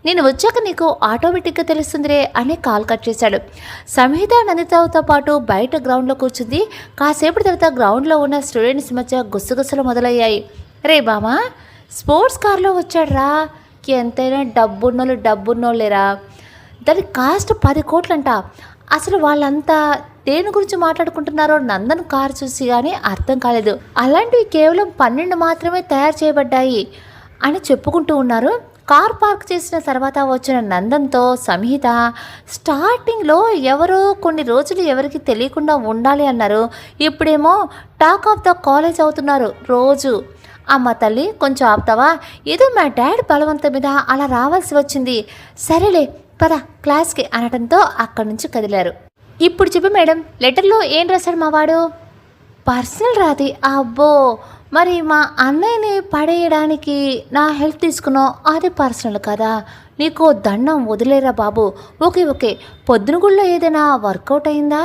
నేను వచ్చాక నీకు ఆటోమేటిక్గా తెలుస్తుందిరే అని కాల్ కట్ చేశాడు. సంహిత నందితతో పాటు బయట గ్రౌండ్లో కూర్చుంది. కాసేపటి తర్వాత గ్రౌండ్లో ఉన్న స్టూడెంట్స్ మధ్య గుసగుసలు మొదలయ్యాయి. రే బామా, స్పోర్ట్స్ కార్లో వచ్చాడ్రా. ఎంతైనా డబ్బున్నోళ్ళేరా. దాని కాస్ట్ 10 కోట్లంట. అసలు వాళ్ళంతా దేని గురించి మాట్లాడుకుంటున్నారో నందన్ కారు చూసి కానీ అర్థం కాలేదు. అలాంటివి కేవలం 12 మాత్రమే తయారు చేయబడ్డాయి అని చెప్పుకుంటూ ఉన్నారు. కార్ పార్క్ చేసిన తర్వాత వచ్చిన నందన్తో సంహిత స్టార్టింగ్లో ఎవరో కొన్ని రోజులు ఎవరికి తెలియకుండా ఉండాలి అన్నారు. ఇప్పుడేమో టాక్ ఆఫ్ ద కాలేజ్ అవుతున్నారు రోజు. అమ్మ తల్లి, కొంచెం ఆపుతావా? ఏదో మా డాడ్ బలవంతం మీద అలా రావాల్సి వచ్చింది. సరేలే పద క్లాస్కి అనడంతో అక్కడి నుంచి కదిలారు. ఇప్పుడు చెప్పు మేడం, లెటర్లో ఏం రాశాడు మా వాడు? పర్సనల్ రాది. అబ్బో, మరి మా అన్నయ్యని పడేయడానికి నా హెల్ప్ తీసుకున్నావు, అది పర్సనల్ కదా. నీకు దండం, వదిలేరా బాబు. ఓకే, పొద్దున గుడిలో ఏదైనా వర్కౌట్ అయిందా?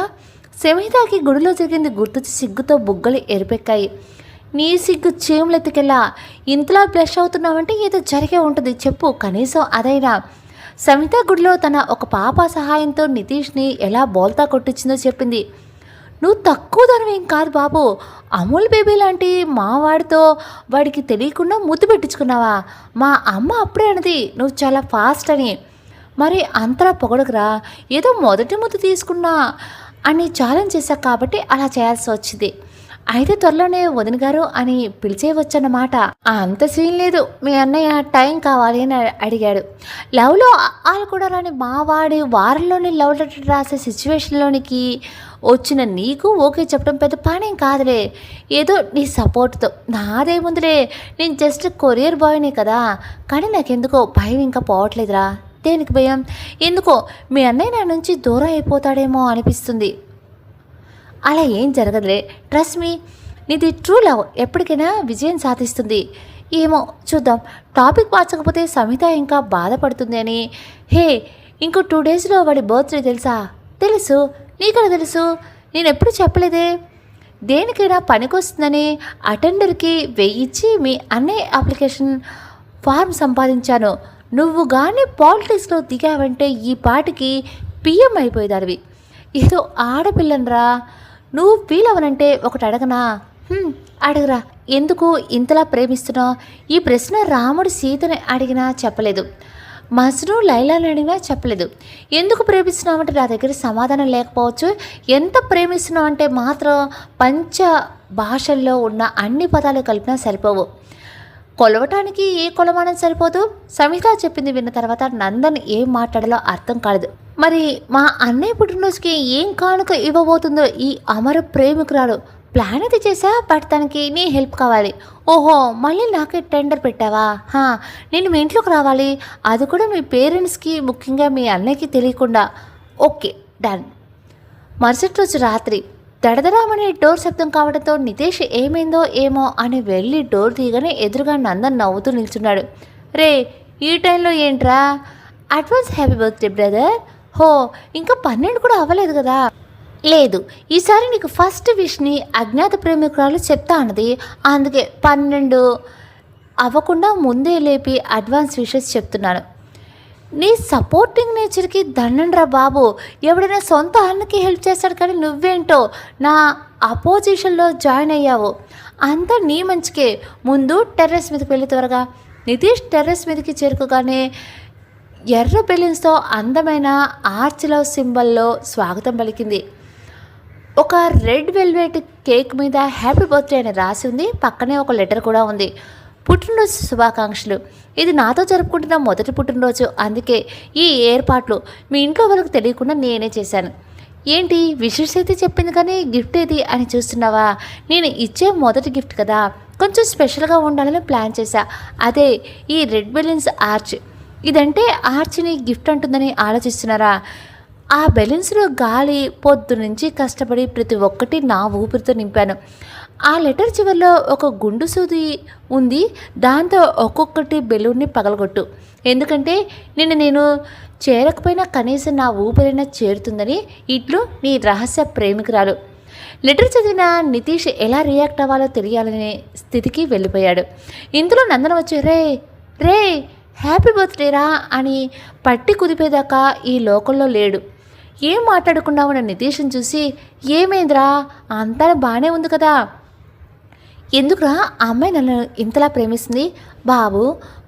సంహితకి గుడిలో జరిగింది గుర్తొచ్చి సిగ్గుతో బుగ్గలు ఎరిపెక్కాయి. నీ సిగ్గు చీమలెత్తికెళ్ళా. ఇంతలా బ్లష్ అవుతున్నావంటే ఏదో జరిగే ఉంటుంది, చెప్పు కనీసం అదైనా. సంహిత గుడిలో తన ఒక పాప సహాయంతో నితీష్ని ఎలా బోల్తా కొట్టించిందో చెప్పింది. నువ్వు తక్కువ దానివేం కాదు బాబు. అమూల్ బేబీ లాంటి మా వాడితో వాడికి తెలియకుండా ముద్దు పెట్టించుకున్నావా? మా అమ్మ అప్పుడే అన్నది నువ్వు చాలా ఫాస్ట్ అని. మరి అంతలా పొగడకురా. ఏదో మొదటి ముద్దు తీసుకున్నా అని ఛాలెంజ్ చేశాక కాబట్టి అలా చేయాల్సి వచ్చింది. అయితే త్వరలోనే వదిన గారు అని పిలిచేయవచ్చన్నమాట. అంత సీన్ లేదు. మీ అన్నయ్య టైం కావాలి అని అడిగాడు. లవ్లో వాళ్ళు కూడా రాని మావాడి వారంలోనే లవ్ లెటర్ రాసే సిచ్యువేషన్లోనికి వచ్చిన నీకు ఓకే చెప్పడం పెద్ద పనేం కాదులే. ఏదో నీ సపోర్ట్తో. నాదేముందిలే, నేను జస్ట్ కొరియర్ బాయ్నే కదా. కానీ నాకెందుకో భయం ఇంకా పోవట్లేదురా. దేనికి భయం? ఎందుకో మీ అన్నయ్య నా నుంచి దూరం అయిపోతాడేమో అనిపిస్తుంది. అలా ఏం జరగదులే, ట్రస్ట్ మీ. నీది ట్రూ లవ్ ఎప్పటికైనా విజయం సాధిస్తుంది. ఏమో చూద్దాం. టాపిక్ మార్చకపోతే సంహిత ఇంకా బాధపడుతుంది అని. హే, ఇంకో 2 డేస్లో వాడి బర్త్డే తెలుసా? తెలుసు. నీకలా తెలుసు? నేను ఎప్పుడు చెప్పలేదే. దేనికైనా పనికొస్తుందని అటెండర్కి 1000 ఇచ్చి మీ అన్నయ్య అప్లికేషన్ ఫార్మ్ సంపాదించాను. నువ్వు కానీ పాలిటిక్స్లో దిగావంటే ఈ పాటికి పిఎం అయిపోయేదానివి. ఏదో ఆడపిల్లనరా. నువ్వు ఫీల్ అవనంటే ఒకటి అడగనా? అడగరా. ఎందుకు ఇంతలా ప్రేమిస్తున్నావు? ఈ ప్రశ్న రాముడు సీతని అడిగినా చెప్పలేదు, మజ్ను లైలాని అడిగినా చెప్పలేదు. ఎందుకు ప్రేమిస్తున్నావు అంటే నా దగ్గర సమాధానం లేకపోవచ్చు. ఎంత ప్రేమిస్తున్నావు అంటే మాత్రం పంచ భాషల్లో ఉన్న అన్ని పదాలు కలిపినా సరిపోవు. కొలవటానికి ఏ కొలమానం సరిపోదు. సమిత చెప్పింది విన్న తర్వాత నందన్ ఏం మాట్లాడాలో అర్థం కాలేదు. మరి మా అన్నయ్య పుట్టినరోజుకి ఏం కానుక ఇవ్వబోతుందో ఈ అమర ప్రేమికురాలు ప్లాన్ అయితే చేసా, బట్ తనకి నీ హెల్ప్ కావాలి. ఓహో, మళ్ళీ నాకే టెండర్ పెట్టావా? నేను మీ ఇంట్లోకి రావాలి, అది కూడా మీ పేరెంట్స్కి, ముఖ్యంగా మీ అన్నయ్యకి తెలియకుండా. Okay, done. మరుసటి రోజు రాత్రి దడదరామని డోర్ శబ్దం కావడంతో నితేష్ ఏమైందో ఏమో అని వెళ్ళి డోర్ తీయగానే ఎదురుగా నందన్ నవ్వుతూ నిల్చున్నాడు. రే, ఈ టైంలో ఏంట్రా? Advance happy birthday brother. హో, ఇంకా 12 కూడా అవ్వలేదు కదా? లేదు, ఈసారి నీకు ఫస్ట్ విష్ని అజ్ఞాత ప్రేమికురాలు చెప్తా అన్నది, అందుకే 12 అవ్వకుండా ముందే లేపి అడ్వాన్స్ విషెస్ చెప్తున్నాను. నీ సపోర్టింగ్ నేచర్కి దండంరా బాబు. ఎవడైనా సొంత అన్నకి హెల్ప్ చేస్తాడు, కానీ నువ్వేంటో నా అపోజిషన్లో జాయిన్ అయ్యావు. అంతా నీ మంచికే. ముందు టెర్రస్ మీదకి వెళ్ళి త్వరగా. నితీష్ టెర్రస్ మీదకి చేరుకోగానే ఎర్ర బెలూన్స్తో అందమైన ఆర్చ్ లవ్ సింబల్లో స్వాగతం పలికింది. ఒక రెడ్ వెల్వెట్ కేక్ మీద హ్యాపీ బర్త్డే అని రాసి ఉంది. పక్కనే ఒక లెటర్ కూడా ఉంది. పుట్టినరోజు శుభాకాంక్షలు. ఇది నాతో జరుపుకుంటున్న మొదటి పుట్టినరోజు, అందుకే ఈ ఏర్పాట్లు మీ ఇంట్లో వాళ్ళకి తెలియకుండా నేనే చేశాను. ఏంటి విషెస్ అయితే చెప్పింది, కానీ గిఫ్ట్ ఏది అని చూస్తున్నావా? నేను ఇచ్చే మొదటి గిఫ్ట్ కదా, కొంచెం స్పెషల్గా ఉండాలని ప్లాన్ చేశా. అదే ఈ రెడ్ బెలూన్స్ ఆర్చ్. ఇదంటే ఆర్చ్ని గిఫ్ట్ అంటుందని ఆలోచిస్తున్నారా? ఆ బెలూన్స్లో గాలి పొద్దు నుంచి కష్టపడి ప్రతి ఒక్కటి నా ఊపిరితో నింపాను. ఆ లెటర్ చివరిలో ఒక గుండు సూది ఉంది, దాంతో ఒక్కొక్కటి బెలూన్ని పగలగొట్టు. ఎందుకంటే నేను చేరకపోయినా కనీసం నా ఊపిరైనా చేరుతుందని. ఇట్లు నీ రహస్య ప్రేమికురాలు. లెటర్ చదివిన నితీష్ ఎలా రియాక్ట్ అవ్వాలో తెలియాలనే స్థితికి వెళ్ళిపోయాడు. ఇందులో నందన వచ్చి రే హ్యాపీ బర్త్డేరా అని పట్టి కుదిపేదాకా ఈ లోకంలో లేడు. ఏం మాట్లాడకుండా ఉన్న నితీష్ని చూసి, ఏమైందిరా, అంతా బాగానే ఉంది కదా, ఎందుకురా ఆ అమ్మాయి నన్ను ఇంతలా ప్రేమిస్తుంది? బాబు,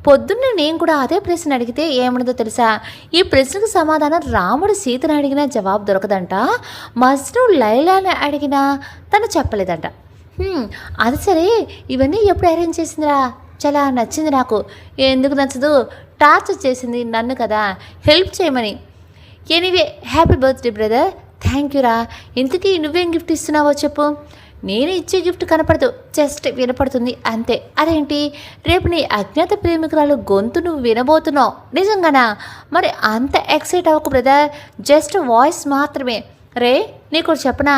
పొద్దున్నే నేను కూడా అదే ప్రశ్న అడిగితే ఏమన్నదో తెలుసా? ఈ ప్రశ్నకు సమాధానం రాముడు సీతను అడిగినా జవాబు దొరకదంట, మజ్ను లైలాని అడిగినా తను చెప్పలేదంట. అది సరే, ఇవన్నీ ఎప్పుడు అరేంజ్ చేసిందిరా? చాలా నచ్చింది నాకు. ఎందుకు నచ్చదు? టార్చర్ చేసింది నన్ను కదా, హెల్ప్ చేయమని. Anyway, happy birthday brother. Thank యూరా. ఇంతకీ నువ్వేం గిఫ్ట్ ఇస్తున్నావో చెప్పు. నేను ఇచ్చే గిఫ్ట్ కనపడదు, జస్ట్ వినపడుతుంది అంతే. అదేంటి, రేపు నీ అజ్ఞాత ప్రేమికురాలు గొంతు నువ్వు వినబోతున్నావు? నిజంగానా? మరి అంత ఎక్సైట్ అవ్వకు బ్రదర్, జస్ట్ వాయిస్ మాత్రమే. రే, నీకు చెప్పనా,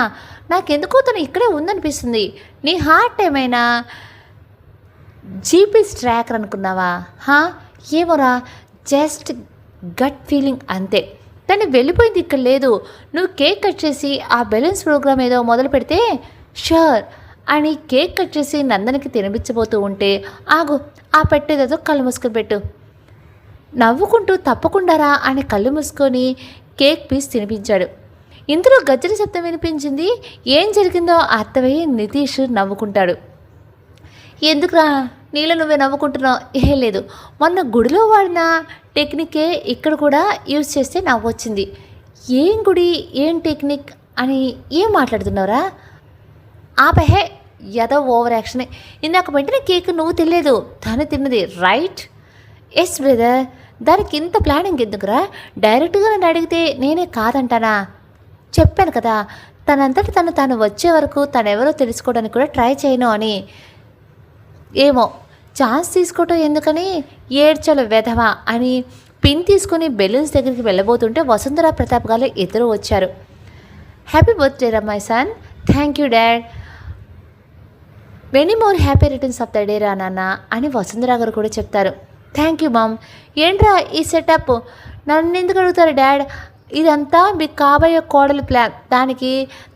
నాకెందుకో తను ఇక్కడే ఉందనిపిస్తుంది. నీ హార్ట్ ఏమైనా జీపీఎస్ ట్రాకర్ అనుకున్నావా? ఏమోరా, జస్ట్ గట్ ఫీలింగ్ అంతే. తను వెళ్ళిపోయింది, ఇక్కడ లేదు. నువ్వు కేక్ కట్ చేసి ఆ బెలూన్స్ ప్రోగ్రామ్ ఏదో మొదలు పెడితే షూర్ అని కేక్ కట్ చేసి నందనికి తినిపించబోతూ ఉంటే, ఆగు, ఆ పెట్టేదేదో కళ్ళు మూసుకొని పెట్టు. నవ్వుకుంటూ తప్పకుండారా అని కళ్ళు మూసుకొని కేక్ పీస్ తినిపించాడు. ఇంతలో గజ్జల శబ్దం వినిపించింది. ఏం జరిగిందో అర్థమయ్యి నితీష్ నవ్వుకుంటాడు. ఎందుకురా నీళ్ళు నువ్వే నవ్వుకుంటున్నావు? ఏ లేదు, మొన్న గుడిలో వాడిన టెక్నికే ఇక్కడ కూడా యూజ్ చేస్తే నవ్వొచ్చింది. ఏం గుడి, ఏం టెక్నిక్ అని ఏం మాట్లాడుతున్నావురా? ఆపహే, ఏదో ఓవర్ యాక్షన్. ఇందాక పెట్టిన కేక్ నువ్వు తినలేదు, తను తిన్నది, రైట్? Yes brother. దానికి ఇంత ప్లానింగ్ ఎందుకురా? డైరెక్ట్గా నన్ను అడిగితే నేనే కాదంటానా? చెప్పాను కదా, తనంతట తను వచ్చే వరకు తనెవరో తెలుసుకోవడానికి కూడా ట్రై చేయను అని. ఏమో, ఛాన్స్ తీసుకోవటం ఎందుకని ఏడ్చలు వెధవా అని పిన్ తీసుకుని బెలూన్స్ దగ్గరికి వెళ్ళబోతుంటే వసుంధర ప్రతాప్ గారు ఇద్దరు వచ్చారు. హ్యాపీ బర్త్డే రా my son. Thank you dad. Many more happy returns of the day రా నాన్న అని వసుంధర గారు కూడా చెప్తారు. Thank you mom. ఏంట్రా ఈ సెటప్? నన్ను ఎందుకు అడుగుతారు డాడ్? ఇదంతా మీకు కాబోయే కోడలి ప్లాన్. దానికి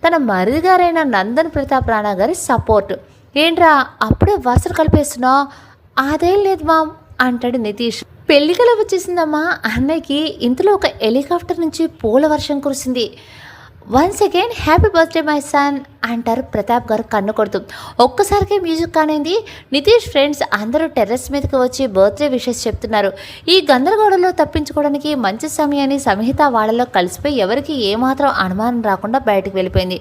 తన మరిదిగారైన నందన్ ప్రతాప్ రాణా గారి సపోర్ట్. ఏంట్రా అప్పుడే వరుసలు కలిపేస్తున్నావు? అదేం లేదు మామ్ అంటాడు నితీష్. పెళ్ళికల వచ్చేసిందమ్మా అన్నయ్యకి. ఇంతలో ఒక హెలికాప్టర్ నుంచి పూల వర్షం కురిసింది. Once again happy birthday my son అంటారు ప్రతాప్ గారు కన్ను కొడుతూ. ఒక్కసారికే మ్యూజిక్ కానింది. నితీష్ ఫ్రెండ్స్ అందరూ టెర్రస్ మీదకి వచ్చి బర్త్డే విషెస్ చెప్తున్నారు. ఈ గందరగోళంలో తప్పించుకోవడానికి మంచి సమయాన్ని సంహిత వాళ్ళలో కలిసిపోయి ఎవరికి ఏమాత్రం అనుమానం రాకుండా బయటకు వెళ్ళిపోయింది.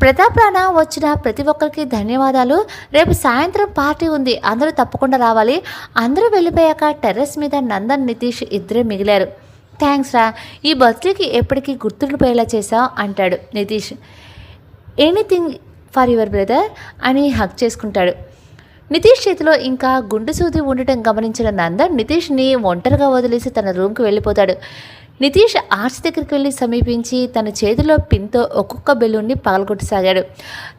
ప్రతాప్ రాణా వచ్చిన ప్రతి ఒక్కరికి ధన్యవాదాలు. రేపు సాయంత్రం పార్టీ ఉంది, అందరూ తప్పకుండా రావాలి. అందరూ వెళ్ళిపోయాక టెర్రస్ మీద నందన్ నితీష్ ఇద్దరే మిగిలారు. థ్యాంక్స్ రా, ఈ బర్త్డేకి ఎప్పటికీ గుర్తుండిపోయేలా చేసావు అంటాడు Nitish. Anything for your brother అని హక్ చేసుకుంటాడు. నితీష్ చేతిలో ఇంకా గుండు సూది ఉండటం గమనించిన నందన్ నితీష్ని ఒంటరిగా వదిలేసి తన రూమ్కి వెళ్ళిపోతాడు. నితీష్ ఆర్చ్ దగ్గరికి వెళ్ళి సమీపించి తన చేతిలో పిన్తో ఒక్కొక్క బెలూన్ని పగలగొట్టసాగాడు.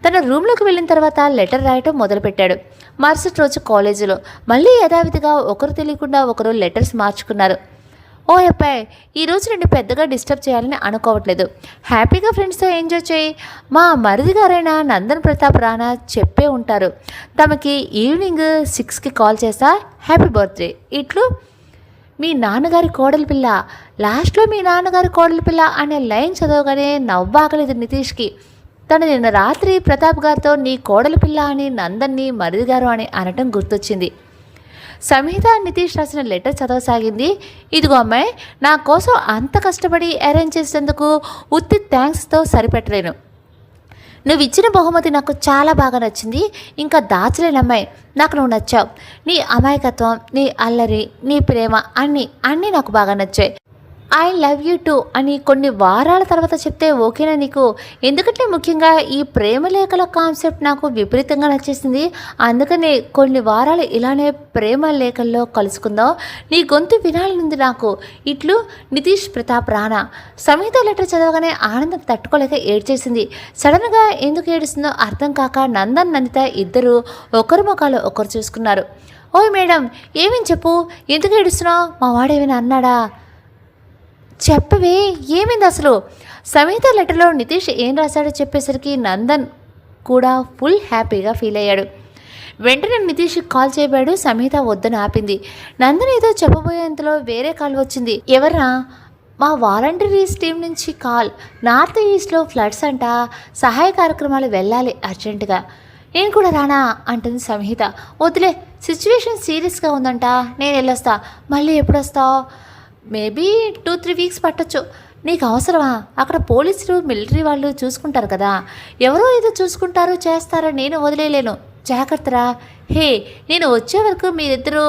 తన రూమ్లోకి వెళ్ళిన తర్వాత లెటర్ రాయటం మొదలుపెట్టాడు. మరుసటి రోజు కాలేజీలో మళ్ళీ యథావిధిగా ఒకరు తెలియకుండా ఒకరు లెటర్స్ మార్చుకున్నారు. ఓ అబ్బాయి, ఈరోజు నేను పెద్దగా డిస్టర్బ్ చేయాలని అనుకోవట్లేదు. హ్యాపీగా ఫ్రెండ్స్తో ఎంజాయ్ చేయి. మా మరిది గారైన నందన్ ప్రతాప్ రాణా చెప్పే ఉంటారు, తమకి ఈవినింగ్ 6కి కాల్ చేస్తా, హ్యాపీ బర్త్డే. ఇట్లు మీ నాన్నగారి కోడలి పిల్ల. లాస్ట్లో మీ నాన్నగారి కోడలి పిల్ల అనే లైన్ చదవగానే నవ్వాగలేదు నితీష్కి. తను నిన్న రాత్రి ప్రతాప్ గారితో నీ కోడలి పిల్ల అని నందన్ని మరిది గారు అని అనటం గుర్తొచ్చింది. సంహిత నితీష్ రాసిన లెటర్ చదవసాగింది. ఇదిగో అమ్మాయి, నా కోసం అంత కష్టపడి అరేంజ్ చేసేందుకు ఉత్తి థ్యాంక్స్తో సరిపెట్టలేను. నువ్వు ఇచ్చిన బహుమతి నాకు చాలా బాగా నచ్చింది. ఇంకా దాచలేనమ్మాయి, నాకు నువ్వు నచ్చావు. నీ అమాయకత్వం, నీ అల్లరి, నీ ప్రేమ అన్నీ నాకు బాగా నచ్చాయి. ఐ లవ్ యూ టూ అని కొన్ని వారాల తర్వాత చెప్తే ఓకేనా నీకు? ఎందుకంటే ముఖ్యంగా ఈ ప్రేమ లేఖల కాన్సెప్ట్ నాకు విపరీతంగా నచ్చేసింది. అందుకనే కొన్ని వారాలు ఇలానే ప్రేమ లేఖల్లో కలుసుకుందాం. నీ గొంతు వినాలనుంది నాకు. ఇట్లు నితీష్ ప్రతాప్ రాణా. సంహిత లెటర్ చదవగానే ఆనందం తట్టుకోలేక ఏడ్చేసింది. సడన్గా ఎందుకు ఏడుస్తుందో అర్థం కాక నందన్ నందిత ఇద్దరు ఒకరి ముఖాలు ఒకరు చూసుకున్నారు. ఓయ్ మేడం, ఏమేం చెప్పు, ఎందుకు ఏడుస్తున్నావు? మా వాడేమైనా అన్నాడా? చెప్పవే, ఏమైంది అసలు? సంహిత లెటర్లో నితీష్ ఏం రాశాడో చెప్పేసరికి నందన్ కూడా ఫుల్ హ్యాపీగా ఫీల్ అయ్యాడు. వెంటనే నితీష్కి కాల్ చేయబోయాడు. సంహిత వద్దని ఆపింది. నందన్ ఏదో చెప్పబోయేంతలో వేరే కాల్ వచ్చింది. ఎవరా? మా వాలంటీర్స్ టీం నుంచి కాల్. నార్త్ ఈస్ట్లో ఫ్లడ్స్ అంట, సహాయ కార్యక్రమాలు వెళ్ళాలి అర్జెంటుగా. నేను కూడా రానా అంటుంది సంహిత. వద్దులే, సిచ్యువేషన్ సీరియస్గా ఉందంట, నేను వెళ్ళొస్తా. మళ్ళీ ఎప్పుడు వస్తావు? మేబీ 2-3 వీక్స్ పట్టొచ్చు. నీకు అవసరమా? అక్కడ పోలీసులు మిలిటరీ వాళ్ళు చూసుకుంటారు కదా. ఎవరో ఏదో చూసుకుంటారు చేస్తారా, నేను వదిలేయలేను. జాగ్రత్తరా. హే, నేను వచ్చే వరకు మీరిద్దరూ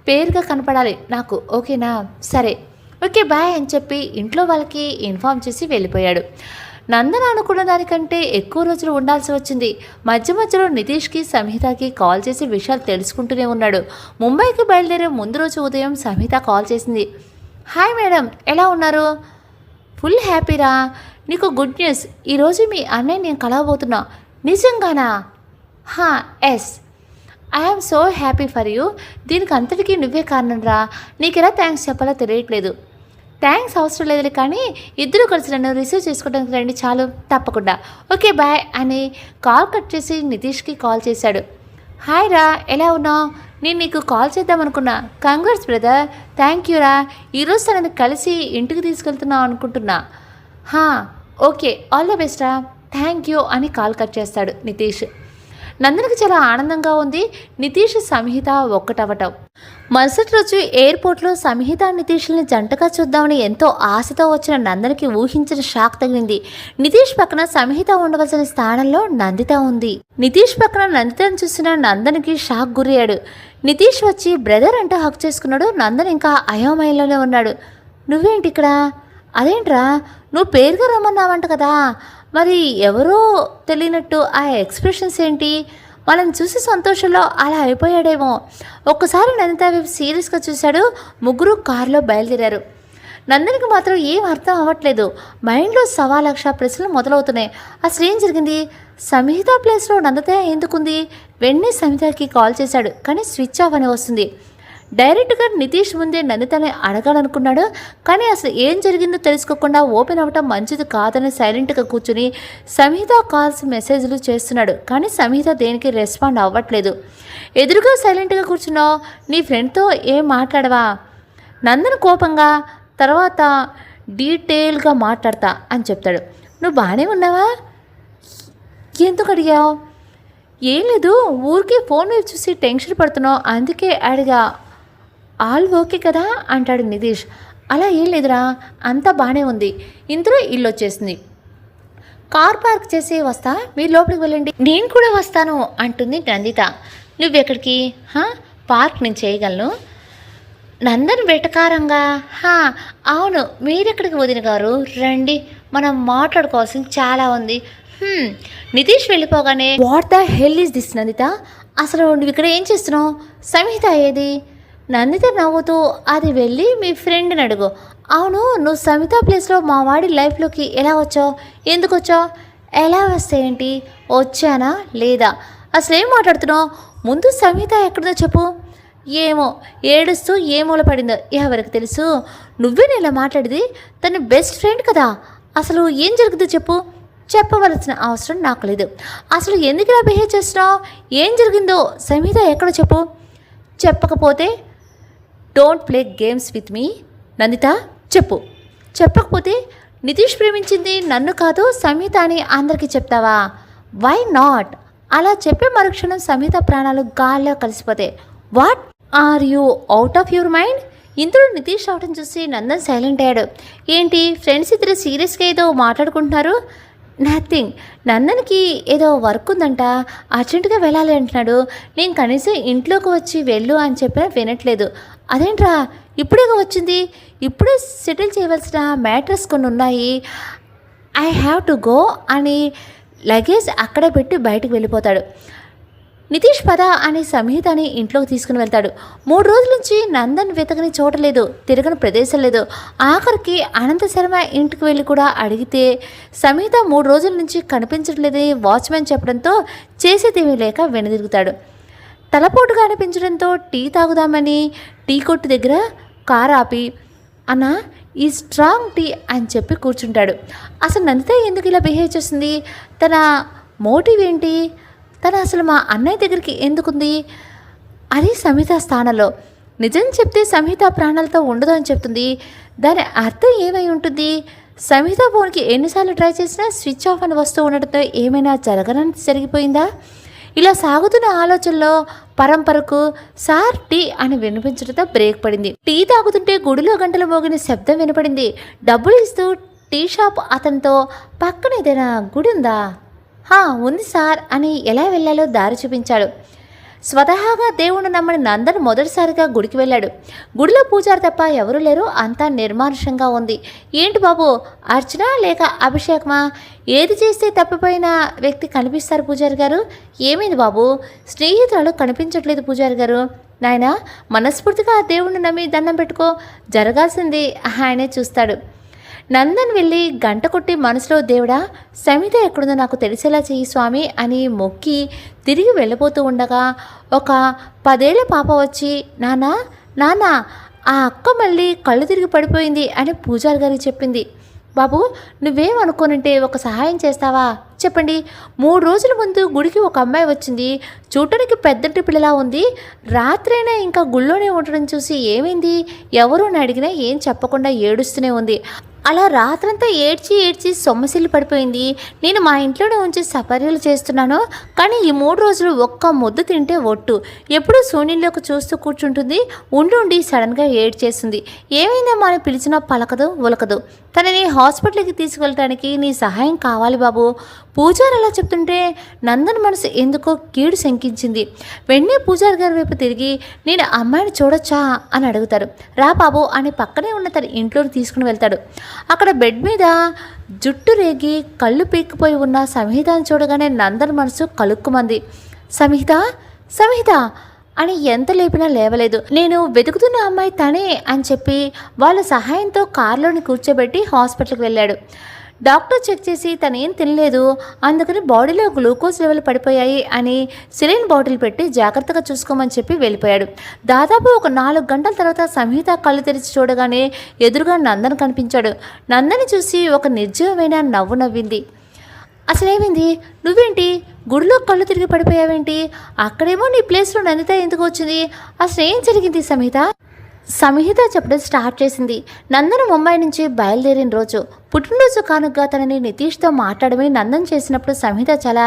పేరుగా కనపడాలి నాకు, ఓకేనా? సరే, ఓకే బాయ్ అని చెప్పి ఇంట్లో వాళ్ళకి ఇన్ఫామ్ చేసి వెళ్ళిపోయాడు. నందన అనుకున్న దానికంటే ఎక్కువ రోజులు ఉండాల్సి వచ్చింది. మధ్య మధ్యలో నితీష్కి సంహితకి కాల్ చేసి విషయాలు తెలుసుకుంటూనే ఉన్నాడు. ముంబైకి బయలుదేరే ముందు రోజు ఉదయం సంహిత కాల్ చేసింది. హాయ్ మేడం, ఎలా ఉన్నారు? ఫుల్ హ్యాపీరా. నీకు గుడ్ న్యూస్, ఈరోజు మీ అన్నయ్య నేను కలవబోతున్నా. నిజంగానా? Yes, I am so happy for you. దీనికి అంతటికీ నువ్వే కారణం రా. నీకెలా థ్యాంక్స్ చెప్పాలో తెలియట్లేదు. థ్యాంక్స్ అవసరం లేదులే, కానీ ఇద్దరు కలిసి నన్ను రిసీవ్ చేసుకోవడానికి రండి చాలు. తప్పకుండా. ఓకే బాయ్ అని కాల్ కట్ చేసి నితీష్కి కాల్ చేశాడు. హాయ్ రా, ఎలా ఉన్నావు? నేను నీకు కాల్ చేద్దామనుకున్నా. Congrats brother. థ్యాంక్ యూ రా. ఈరోజు తనని కలిసి ఇంటికి తీసుకెళ్తున్నావు అనుకుంటున్నా. ఓకే, ఆల్ ద బెస్ట్ రా. థ్యాంక్ యూ అని కాల్ కట్ చేస్తాడు నితీష్. నందనకి చాలా ఆనందంగా ఉంది. నితీష్ సంహిత ఒక్కటవటం. మరుసటి రోజు ఎయిర్పోర్ట్లో సంహిత నితీష్ని జంటగా చూద్దామని ఎంతో ఆశతో వచ్చిన నందనకి ఊహించిన షాక్ తగిలింది. నితీష్ పక్కన సంహిత ఉండవలసిన స్థానంలో నందిత ఉంది. నితీష్ పక్కన నందితను చూసిన నందన్కి షాక్ గురయ్యాడు. నితీష్ వచ్చి బ్రదర్ అంటూ హక్ చేసుకున్నాడు. నందన్ ఇంకా అయోమయంలోనే ఉన్నాడు. నువ్వేంటి ఇక్కడ? అదేంట్రా, నువ్వు పేరుగా రమ్మన్నావంట కదా, మరి ఎవరో తెలియనట్టు ఆ ఎక్స్ప్రెషన్స్ ఏంటి? వాళ్ళని చూసి సంతోషంలో అలా అయిపోయాడేమో. ఒక్కసారి నందిత వైపు సీరియస్గా చూశాడు. ముగ్గురు కారులో బయలుదేరారు. నందనికి మాత్రం ఏం అర్థం అవ్వట్లేదు. మైండ్లో 1,00,000 ప్రశ్నలు మొదలవుతున్నాయి. అసలు ఏం జరిగింది? సంహిత ప్లేస్లో నందిత ఎందుకుంది? వెంటనే సంహితకి కాల్ చేశాడు, కానీ స్విచ్ ఆఫ్ అని వస్తుంది. డైరెక్ట్గా నితీష్ ముందే నందితని అడగాలనుకున్నాడు, కానీ అసలు ఏం జరిగిందో తెలుసుకోకుండా ఓపెన్ అవ్వటం మంచిది కాదని సైలెంట్గా కూర్చుని సంహిత కాల్స్ మెసేజ్లు చేస్తున్నాడు. కానీ సంహిత దేనికి రెస్పాండ్ అవ్వట్లేదు. ఎదురుగా సైలెంట్గా కూర్చున్నావు, నీ ఫ్రెండ్తో ఏం మాట్లాడవా? నందన్ కోపంగా తర్వాత డీటెయిల్గా మాట్లాడతా అని చెప్తాడు. నువ్వు బాగానే ఉన్నావా? ఎందుకు అడిగావు? ఏం లేదు, ఊరికే ఫోన్ వైపు చూసి టెన్షన్ పడుతున్నావు అందుకే అడిగా. ఆల్ ఓకే కదా అంటాడు నితీష్. అలా ఏం లేదురా, అంతా బాగానే ఉంది. ఇందులో ఇల్లు వచ్చేసింది, కార్ పార్క్ చేసి వస్తా, మీరు లోపలికి వెళ్ళండి, నేను కూడా వస్తాను అంటుంది నందిత. నువ్వెక్కడికి? పార్క్ నేను చేయగలను. నందన్ వెటకారంగా, అవును మీరెక్కడికి వదిన గారు, రండి మనం మాట్లాడుకోవాల్సింది చాలా ఉంది. నితీష్ వెళ్ళిపోగానే, what the hell is this Nandita, అసలు నువ్వు ఇక్కడ ఏం చేస్తున్నావు? సంహిత ఏది? నందిత నవ్వుతూ, అది వెళ్ళి మీ ఫ్రెండ్ని అడుగు. అవును, నువ్వు సమిత ప్లేస్లో మా వాడి లైఫ్లోకి ఎలా వచ్చావు? ఎందుకు వచ్చావు? ఎలా వస్తే ఏంటి, వచ్చానా లేదా? అసలు ఏం మాట్లాడుతున్నావు? ముందు సమిత ఎక్కడిదో చెప్పు. ఏమో, ఏడుస్తూ ఏ మూల పడిందో ఎవరికి తెలుసు. నువ్వే ఇలా మాట్లాడేది, తన బెస్ట్ ఫ్రెండ్ కదా. అసలు ఏం జరుగుతుందో చెప్పు. చెప్పవలసిన అవసరం నాకు లేదు. అసలు ఎందుకు ఇలా బిహేవ్ చేస్తున్నావు? ఏం జరిగిందో సమిత ఎక్కడో చెప్పు. చెప్పకపోతే don't play games with me. Nanditha చెప్పు. చెప్పకపోతే నితీష్ ప్రేమించింది నన్ను కాదు సమిత అని అందరికీ చెప్తావా? Why not? అలా చెప్పే మరుక్షణం సమిత ప్రాణాలు గాల్లో కలిసిపోతాయి. What are you out of your mind? ఇందులో నితీష్ రావడం చూసి నందన్ సైలెంట్ అయ్యాడు. ఏంటి ఫ్రెండ్స్ ఇద్దరు సీరియస్గా ఏదో మాట్లాడుకుంటున్నారు? నథింగ్. నందన్కి ఏదో వర్క్ ఉందంట, అర్జెంటుగా వెళ్ళాలి అంటున్నాడు. నేను కనీసం ఇంట్లోకి వచ్చి వెళ్ళు అని చెప్పినా వినట్లేదు. అదేంట్రా ఇప్పుడేగా వచ్చింది, ఇప్పుడే సెటిల్ చేయవలసిన మ్యాటర్స్ కొన్ని ఉన్నాయి, ఐ హ్యావ్ టు గో అని లగేజ్ అక్కడే పెట్టి బయటకు వెళ్ళిపోతాడు. నితీష్ పద అని సంహితని ఇంట్లోకి తీసుకుని వెళ్తాడు. 3 రోజుల నుంచి నందన్ వెతకని చోటలేదు, తిరగని ప్రదేశం లేదు. ఆఖరికి అనంత శర్మ ఇంటికి వెళ్ళి కూడా అడిగితే సంహిత 3 రోజుల నుంచి కనిపించట్లేదని వాచ్మెన్ చెప్పడంతో చేసేదేమీ లేక వెనుదిరుగుతాడు. తలపోటుగా అనిపించడంతో టీ తాగుదామని టీ కొట్టు దగ్గర కారు ఆపి, అన్న ఈ స్ట్రాంగ్ టీ అని చెప్పి కూర్చుంటాడు. అసలు నందిత ఎందుకు ఇలా బిహేవ్ చేస్తుంది? తన మోటివ్ ఏంటి? తను అసలు మా అన్నయ్య దగ్గరికి ఎందుకుంది? అది సంహిత స్థానంలో. నిజం చెప్తే సంహిత ప్రాణాలతో ఉండదు అని చెప్తుంది. దాని అర్థం ఏమై ఉంటుంది? సంహిత ఫోన్కి ఎన్నిసార్లు ట్రై చేసినా స్విచ్ ఆఫ్ అని వస్తూ ఉండటంతో ఏమైనా జరిగిపోయిందా? ఇలా సాగుతున్న ఆలోచనలో పరంపరకు సార్ టీ అని వినిపించడంతో బ్రేక్ పడింది. టీ తాగుతుంటే గుడిలో గంటలు మోగిన శబ్దం వినపడింది. డబ్బులు ఇస్తూ టీ షాప్ అతనితో, పక్కన ఏదైనా గుడి ఉందా? ఉంది సార్ అని ఎలా వెళ్ళాలో దారి చూపించాడు. స్వతహాగా దేవుణ్ణి నమ్మని నందన్ మొదటిసారిగా గుడికి వెళ్ళాడు. గుడిలో పూజారి తప్ప ఎవరూ లేరు, అంతా నిర్మానుషంగా ఉంది. ఏంటి బాబు, అర్చన లేక అభిషేకమా? ఏది చేస్తే తప్పిపోయిన వ్యక్తి కనిపిస్తారు పూజారి గారు? ఏమైంది బాబు? స్నేహితురాలు కనిపించట్లేదు పూజారి గారు. నాయనా మనస్ఫూర్తిగా ఆ దేవుణ్ణి నమ్మి దండం పెట్టుకో, జరగాల్సింది ఆయనే చూస్తాడు. నందన్ వెళ్ళి గంట కొట్టి మనసులో, దేవుడా సమిత ఎక్కడుందో నాకు తెలిసేలా చెయ్యి స్వామి అని మొక్కి తిరిగి వెళ్ళిపోతూ ఉండగా ఒక 10 ఏళ్ల పాప వచ్చి, నాన్న ఆ అక్క మళ్ళీ కళ్ళు తిరిగి పడిపోయింది అని పూజారి గారికి చెప్పింది. బాబు నువ్వేమనుకోనంటే ఒక సహాయం చేస్తావా? చెప్పండి. 3 రోజుల ముందు గుడికి ఒక అమ్మాయి వచ్చింది, చూడటానికి పెద్దంటి పిల్లలా ఉంది. రాత్రైనా ఇంకా గుళ్ళోనే ఉండడం చూసి ఏమైంది, ఎవరు అని అడిగినా ఏం చెప్పకుండా ఏడుస్తూనే ఉంది. అలా రాత్రంతా ఏడ్చి సొమ్మసిల్లు పడిపోయింది. నేను మా ఇంట్లోనే ఉంచి సపర్యలు చేస్తున్నాను, కానీ ఈ 3 రోజులు ఒక్క ముద్దు తింటే ఒట్టు. ఎప్పుడూ శూన్యంలోకి చూస్తూ కూర్చుంటుంది. ఉండి సడన్గా ఏడ్చేస్తుంది. ఏమైందమ్మా అని పిలిచినా పలకదు ఉలకదు. తనని హాస్పిటల్కి తీసుకెళ్ళటానికి నీ సహాయం కావాలి బాబు. పూజారి అలా చెప్తుంటే నందన్ మనసు ఎందుకో కీడు శంకించింది. వెంటనే పూజారి గారి వైపు తిరిగి, నేను అమ్మాయిని చూడొచ్చా అని అడుగుతారు. రా బాబు అని పక్కనే ఉన్న తన ఇంట్లోకి తీసుకుని వెళ్తాడు. అక్కడ బెడ్ మీద జుట్టు రేగి కళ్ళు పీక్కుపోయి ఉన్న సంహితను చూడగానే నందన్ మనసు కలుక్కుమంది. సంహిత అని ఎంత లేపినా లేవలేదు. నేను వెతుకుతున్న అమ్మాయి తనే అని చెప్పి వాళ్ళ సహాయంతో కారులోని కూర్చోబెట్టి హాస్పిటల్కి వెళ్ళాడు. డాక్టర్ చెక్ చేసి తనేం తినలేదు, అందుకని బాడీలో గ్లూకోజ్ లెవెల్ పడిపోయాయి అని సిలిన్ బాటిల్ పెట్టి జాగ్రత్తగా చూసుకోమని చెప్పి వెళ్ళిపోయాడు. దాదాపు ఒక 4 గంటల తర్వాత సంహిత కళ్ళు తెరిచి చూడగానే ఎదురుగా నందన్ కనిపించాడు. నందని చూసి ఒక నిర్జీవమైన నవ్వు నవ్వింది. అసలేమైంది? నువ్వేంటి గుడిలో కళ్ళు తిరిగి పడిపోయావేంటి? అక్కడేమో నీ ప్లేస్లో నందిత ఎందుకు వచ్చింది? అసలు ఏం జరిగింది సంహిత? సంహిత చెప్పడం స్టార్ట్ చేసింది. నందన్ ముంబై నుంచి బయలుదేరిన రోజు పుట్టినరోజు కానుకగా తనని నితీష్తో మాట్లాడమని నందన్ చేసినప్పుడు సంహిత చాలా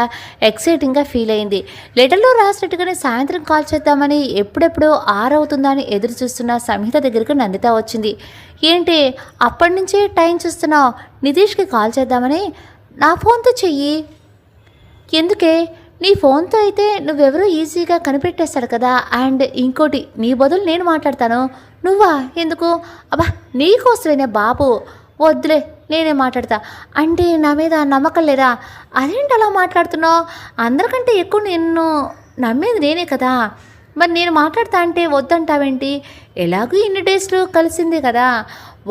ఎక్సైటింగ్గా ఫీల్ అయింది. లెటర్లో రాసినట్టుగానే సాయంత్రం కాల్ చేద్దామని ఎప్పుడెప్పుడు ఆరవుతుందా అని ఎదురు చూస్తున్న సంహిత దగ్గరకు నందిత వచ్చింది. ఏంటి అప్పటి నుంచే టైం చూస్తున్నావు? నితీష్కి కాల్ చేద్దామని. నా ఫోన్తో చెయ్యి. ఎందుకే? నీ ఫోన్తో అయితే నువ్వెవరో ఈజీగా కనిపెట్టేస్తాడు కదా. అండ్ ఇంకోటి, నీ బదులు నేను మాట్లాడతాను. నువ్వా? ఎందుకు? అబ్బా నీకోసమేనే బాబు. వద్దులే, నేనే మాట్లాడతా. అంటే నా మీద నమ్మకం లేదా? అదేంటి అలా మాట్లాడుతున్నావు? అందరికంటే ఎక్కువ నిన్ను నమ్మేది నేనే కదా. మరి నేను మాట్లాడతా అంటే వద్దంటావేంటి? ఎలాగూ ఇన్ని డేస్లో కలిసిందే కదా.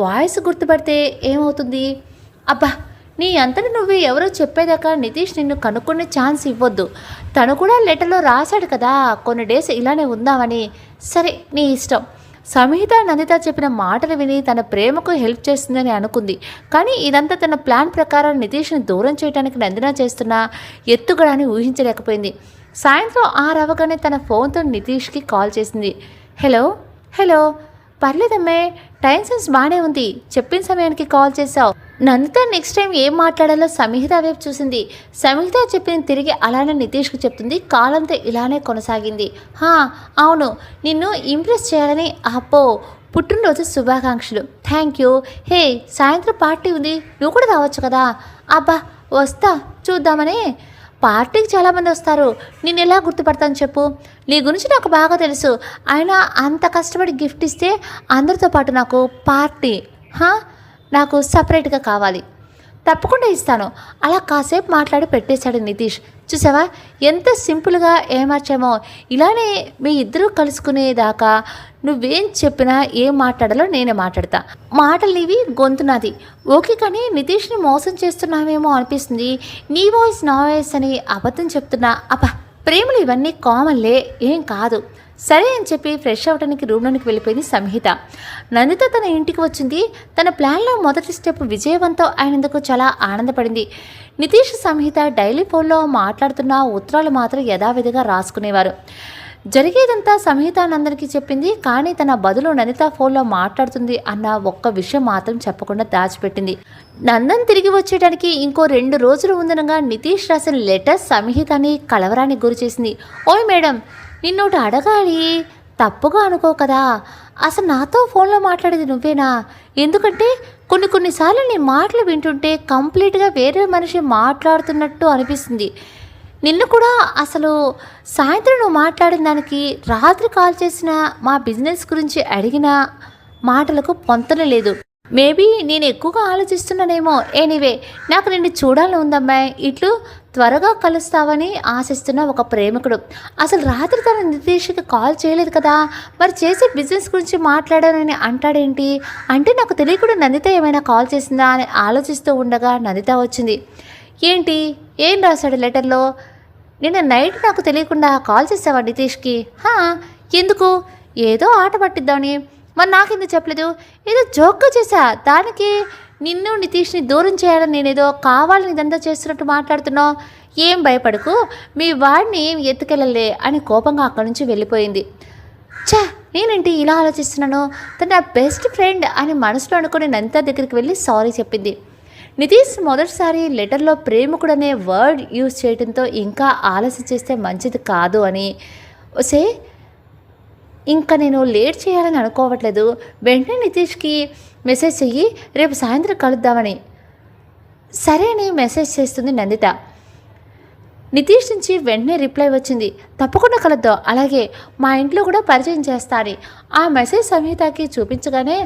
వాయిస్ గుర్తుపడితే ఏమవుతుంది? అబ్బా నీ అంతటి నువ్వు ఎవరో చెప్పేదాకా నితీష్ నిన్ను కనుక్కునే ఛాన్స్ ఇవ్వద్దు. తను కూడా లెటర్లో రాశాడు కదా కొన్ని డేస్ ఇలానే ఉందామని. సరే నీ ఇష్టం. సంహిత నందిత చెప్పిన మాటలు విని తన ప్రేమకు హెల్ప్ చేస్తుందని అనుకుంది. కానీ ఇదంతా తన ప్లాన్ ప్రకారం నితీష్ని దూరం చేయడానికి నందిన చేస్తున్న ఎత్తుగడని ఊహించలేకపోయింది. సాయంత్రం 6 అవ్వగానే తన ఫోన్తో నితీష్కి కాల్ చేసింది. హలో హలో పర్లేదమ్మే, టైం సెన్స్ బాగానే ఉంది. చెప్పిన సమయానికి కాల్ చేశావు. నందిత నెక్స్ట్ టైం ఏం మాట్లాడాలో సంహిత వైపు చూసింది. సంహిత చెప్పిన తిరిగి అలానే నితీష్కి చెప్తుంది. కాలంతో ఇలానే కొనసాగింది. అవును, నిన్ను ఇంప్రెస్ చేయాలని. అప్పో పుట్టినరోజు శుభాకాంక్షలు. Thank you. హే సాయంత్రం పార్టీ ఉంది, నువ్వు కూడా రావచ్చు కదా. అబ్బా వస్తా, చూద్దామని. పార్టీకి చాలామంది వస్తారు, నేను ఎలా గుర్తుపడతాను చెప్పు? నీ గురించి నాకు బాగా తెలుసు. అయినా అంత కష్టపడి గిఫ్ట్ ఇస్తే అందరితో పాటు నాకు పార్టీ నాకు సపరేట్గా కావాలి. తప్పకుండా ఇస్తాను. అలా కాసేపు మాట్లాడి పెట్టేశాడు నితీష్. చూసావా ఎంత సింపుల్గా ఏమార్చామో. ఇలానే మీ ఇద్దరూ కలుసుకునేదాకా నువ్వేం చెప్పినా ఏం మాట్లాడాలో నేనే మాట్లాడతా. మాటలు నీవి, గొంతు నాది. ఓకే, కానీ నితీష్ని మోసం చేస్తున్నావేమో అనిపిస్తుంది. నీ వాయిస్ నా వాయిస్ అని అబద్ధం చెప్తున్నా. అబ్బా ప్రేమలు ఇవన్నీ కామన్లే, ఏం కాదు. సరే అని చెప్పి ఫ్రెష్ అవ్వడానికి రూమ్లోనికి వెళ్ళిపోయింది సంహిత. నందిత తన ఇంటికి వచ్చింది. తన ప్లాన్లో మొదటి స్టెప్ విజయవంతం అయినందుకు చాలా ఆనందపడింది. నితీష్ సంహిత డైలీ ఫోన్లో మాట్లాడుతున్న ఉత్తరాలు మాత్రం యథావిధిగా రాసుకునేవారు. జరిగేదంతా సంహిత నందన్కి చెప్పింది. కానీ తన బదులు నందిత ఫోన్లో మాట్లాడుతుంది అన్న ఒక్క విషయం మాత్రం చెప్పకుండా దాచిపెట్టింది. నందన్ తిరిగి వచ్చేయడానికి ఇంకో 2 రోజులు ఉందనగా నితీష్ రాసిన లెటర్ సంహితని కలవరానికి గురి చేసింది. ఓయ్ మేడం, నిన్నోటి అడగాలి, తప్పుగా అనుకో కదా. అసలు నాతో ఫోన్లో మాట్లాడేది నువ్వేనా? ఎందుకంటే కొన్నిసార్లు నీ మాటలు వింటుంటే కంప్లీట్గా వేరే మనిషి మాట్లాడుతున్నట్టు అనిపిస్తుంది. నిన్ను కూడా అసలు సాయంత్రం నువ్వు మాట్లాడిన దానికి రాత్రి కాల్ చేసిన మా బిజినెస్ గురించి అడిగిన మాటలకు పొంతన లేదు. మేబీ నేను ఎక్కువగా ఆలోచిస్తున్నానేమో. ఎనీవే, నాకు నిన్ను చూడాలని ఉందమ్మాయి. ఇట్లు త్వరగా కలుస్తావని ఆశిస్తున్న ఒక ప్రేమికుడు. అసలు రాత్రి తన నితీష్కి కాల్ చేయలేదు కదా, మరి చేసే బిజినెస్ గురించి మాట్లాడానని అంటాడేంటి? అంటే నాకు తెలియకుండా నందిత ఏమైనా కాల్ చేసిందా అని ఆలోచిస్తూ ఉండగా నందిత వచ్చింది. ఏంటి, ఏం రాశాడు లెటర్లో? నిన్న నైట్ నాకు తెలియకుండా కాల్ చేసావా నితీష్కి? ఎందుకు? ఏదో ఆట పట్టిద్దామని. మరి నాకెందుకు చెప్పలేదు? ఏదో జోక్గా చేశా. దానికి నిన్ను నితీష్ని దూరం చేయాలని నేనేదో కావాలని ఇదంతా చేస్తున్నట్టు మాట్లాడుతున్నావు. ఏం భయపడకు, మీ వాడిని ఏం ఎత్తుకెళ్ళలే అని కోపంగా అక్కడి నుంచి వెళ్ళిపోయింది. నేనేంటి ఇలా ఆలోచిస్తున్నాను? తన నా బెస్ట్ ఫ్రెండ్ అని మనసులో అనుకుని నందిత దగ్గరికి వెళ్ళి సారీ చెప్పింది. నితీష్ మొదటిసారి లెటర్లో ప్రేమికుడనే వర్డ్ యూజ్ చేయడంతో ఇంకా ఆలస్యం చేస్తే మంచిది కాదు అని. ఇంకా నేను లేట్ చేయాలని అనుకోవట్లేదు. వెంటనే నితీష్కి మెసేజ్ చెయ్యి, రేపు సాయంత్రం కలుద్దామని. సరే అని మెసేజ్ చేస్తుంది నందిత. నితీష్ నుంచి వెంటనే రిప్లై వచ్చింది. తప్పకుండా కలుద్దాం, అలాగే మా ఇంట్లో కూడా పరిచయం చేస్తా అని. ఆ మెసేజ్ సంహితకి చూపించగానే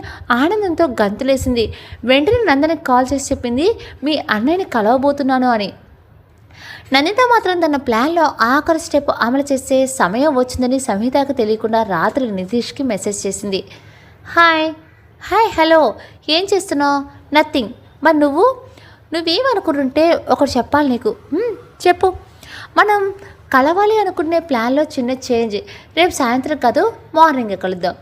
ఆనందంతో గంతులేసింది. వెంటనే నందనకి కాల్ చేసి చెప్పింది, మీ అన్నయ్యని కలవబోతున్నాను అని. నందిత మాత్రం తన ప్లాన్లో ఆఖరి స్టెప్ అమలు చేసే సమయం వచ్చిందని సంహితకు తెలియకుండా రాత్రి నితీష్కి మెసేజ్ చేసింది. హాయ్ హలో, ఏం చేస్తున్నావు? నథింగ్. మరి నువ్వేమనుకుంటుంటే ఒకటి చెప్పాలి నీకు. చెప్పు. మనం కలవాలి అనుకునే ప్లాన్లో చిన్న చేంజ్. రేపు సాయంత్రం కాదు, మార్నింగ్ కలుద్దాం.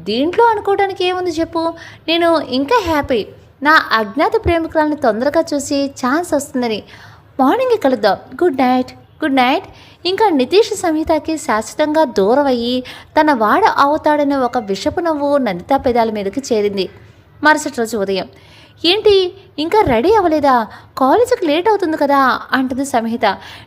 దీంట్లో అనుకోవడానికి ఏముంది చెప్పు. నేను ఇంకా హ్యాపీ. నా అజ్ఞాత ప్రేమికురాలను తొందరగా చూసి ఛాన్స్ వస్తుందని. మార్నింగ్ కలుద్దాం. Good night. Good night. ఇంకా నితీష్ సంహితకి శాశ్వతంగా దూరం అయ్యి తన వాడ అవుతాడనే ఒక విషపు నవ్వు నందిత పెదాల మీదకి చేరింది. మరుసటి రోజు ఉదయం, ఏంటి ఇంకా రెడీ అవ్వలేదా? కాలేజీకి లేట్ అవుతుంది కదా అంటుంది సంహిత.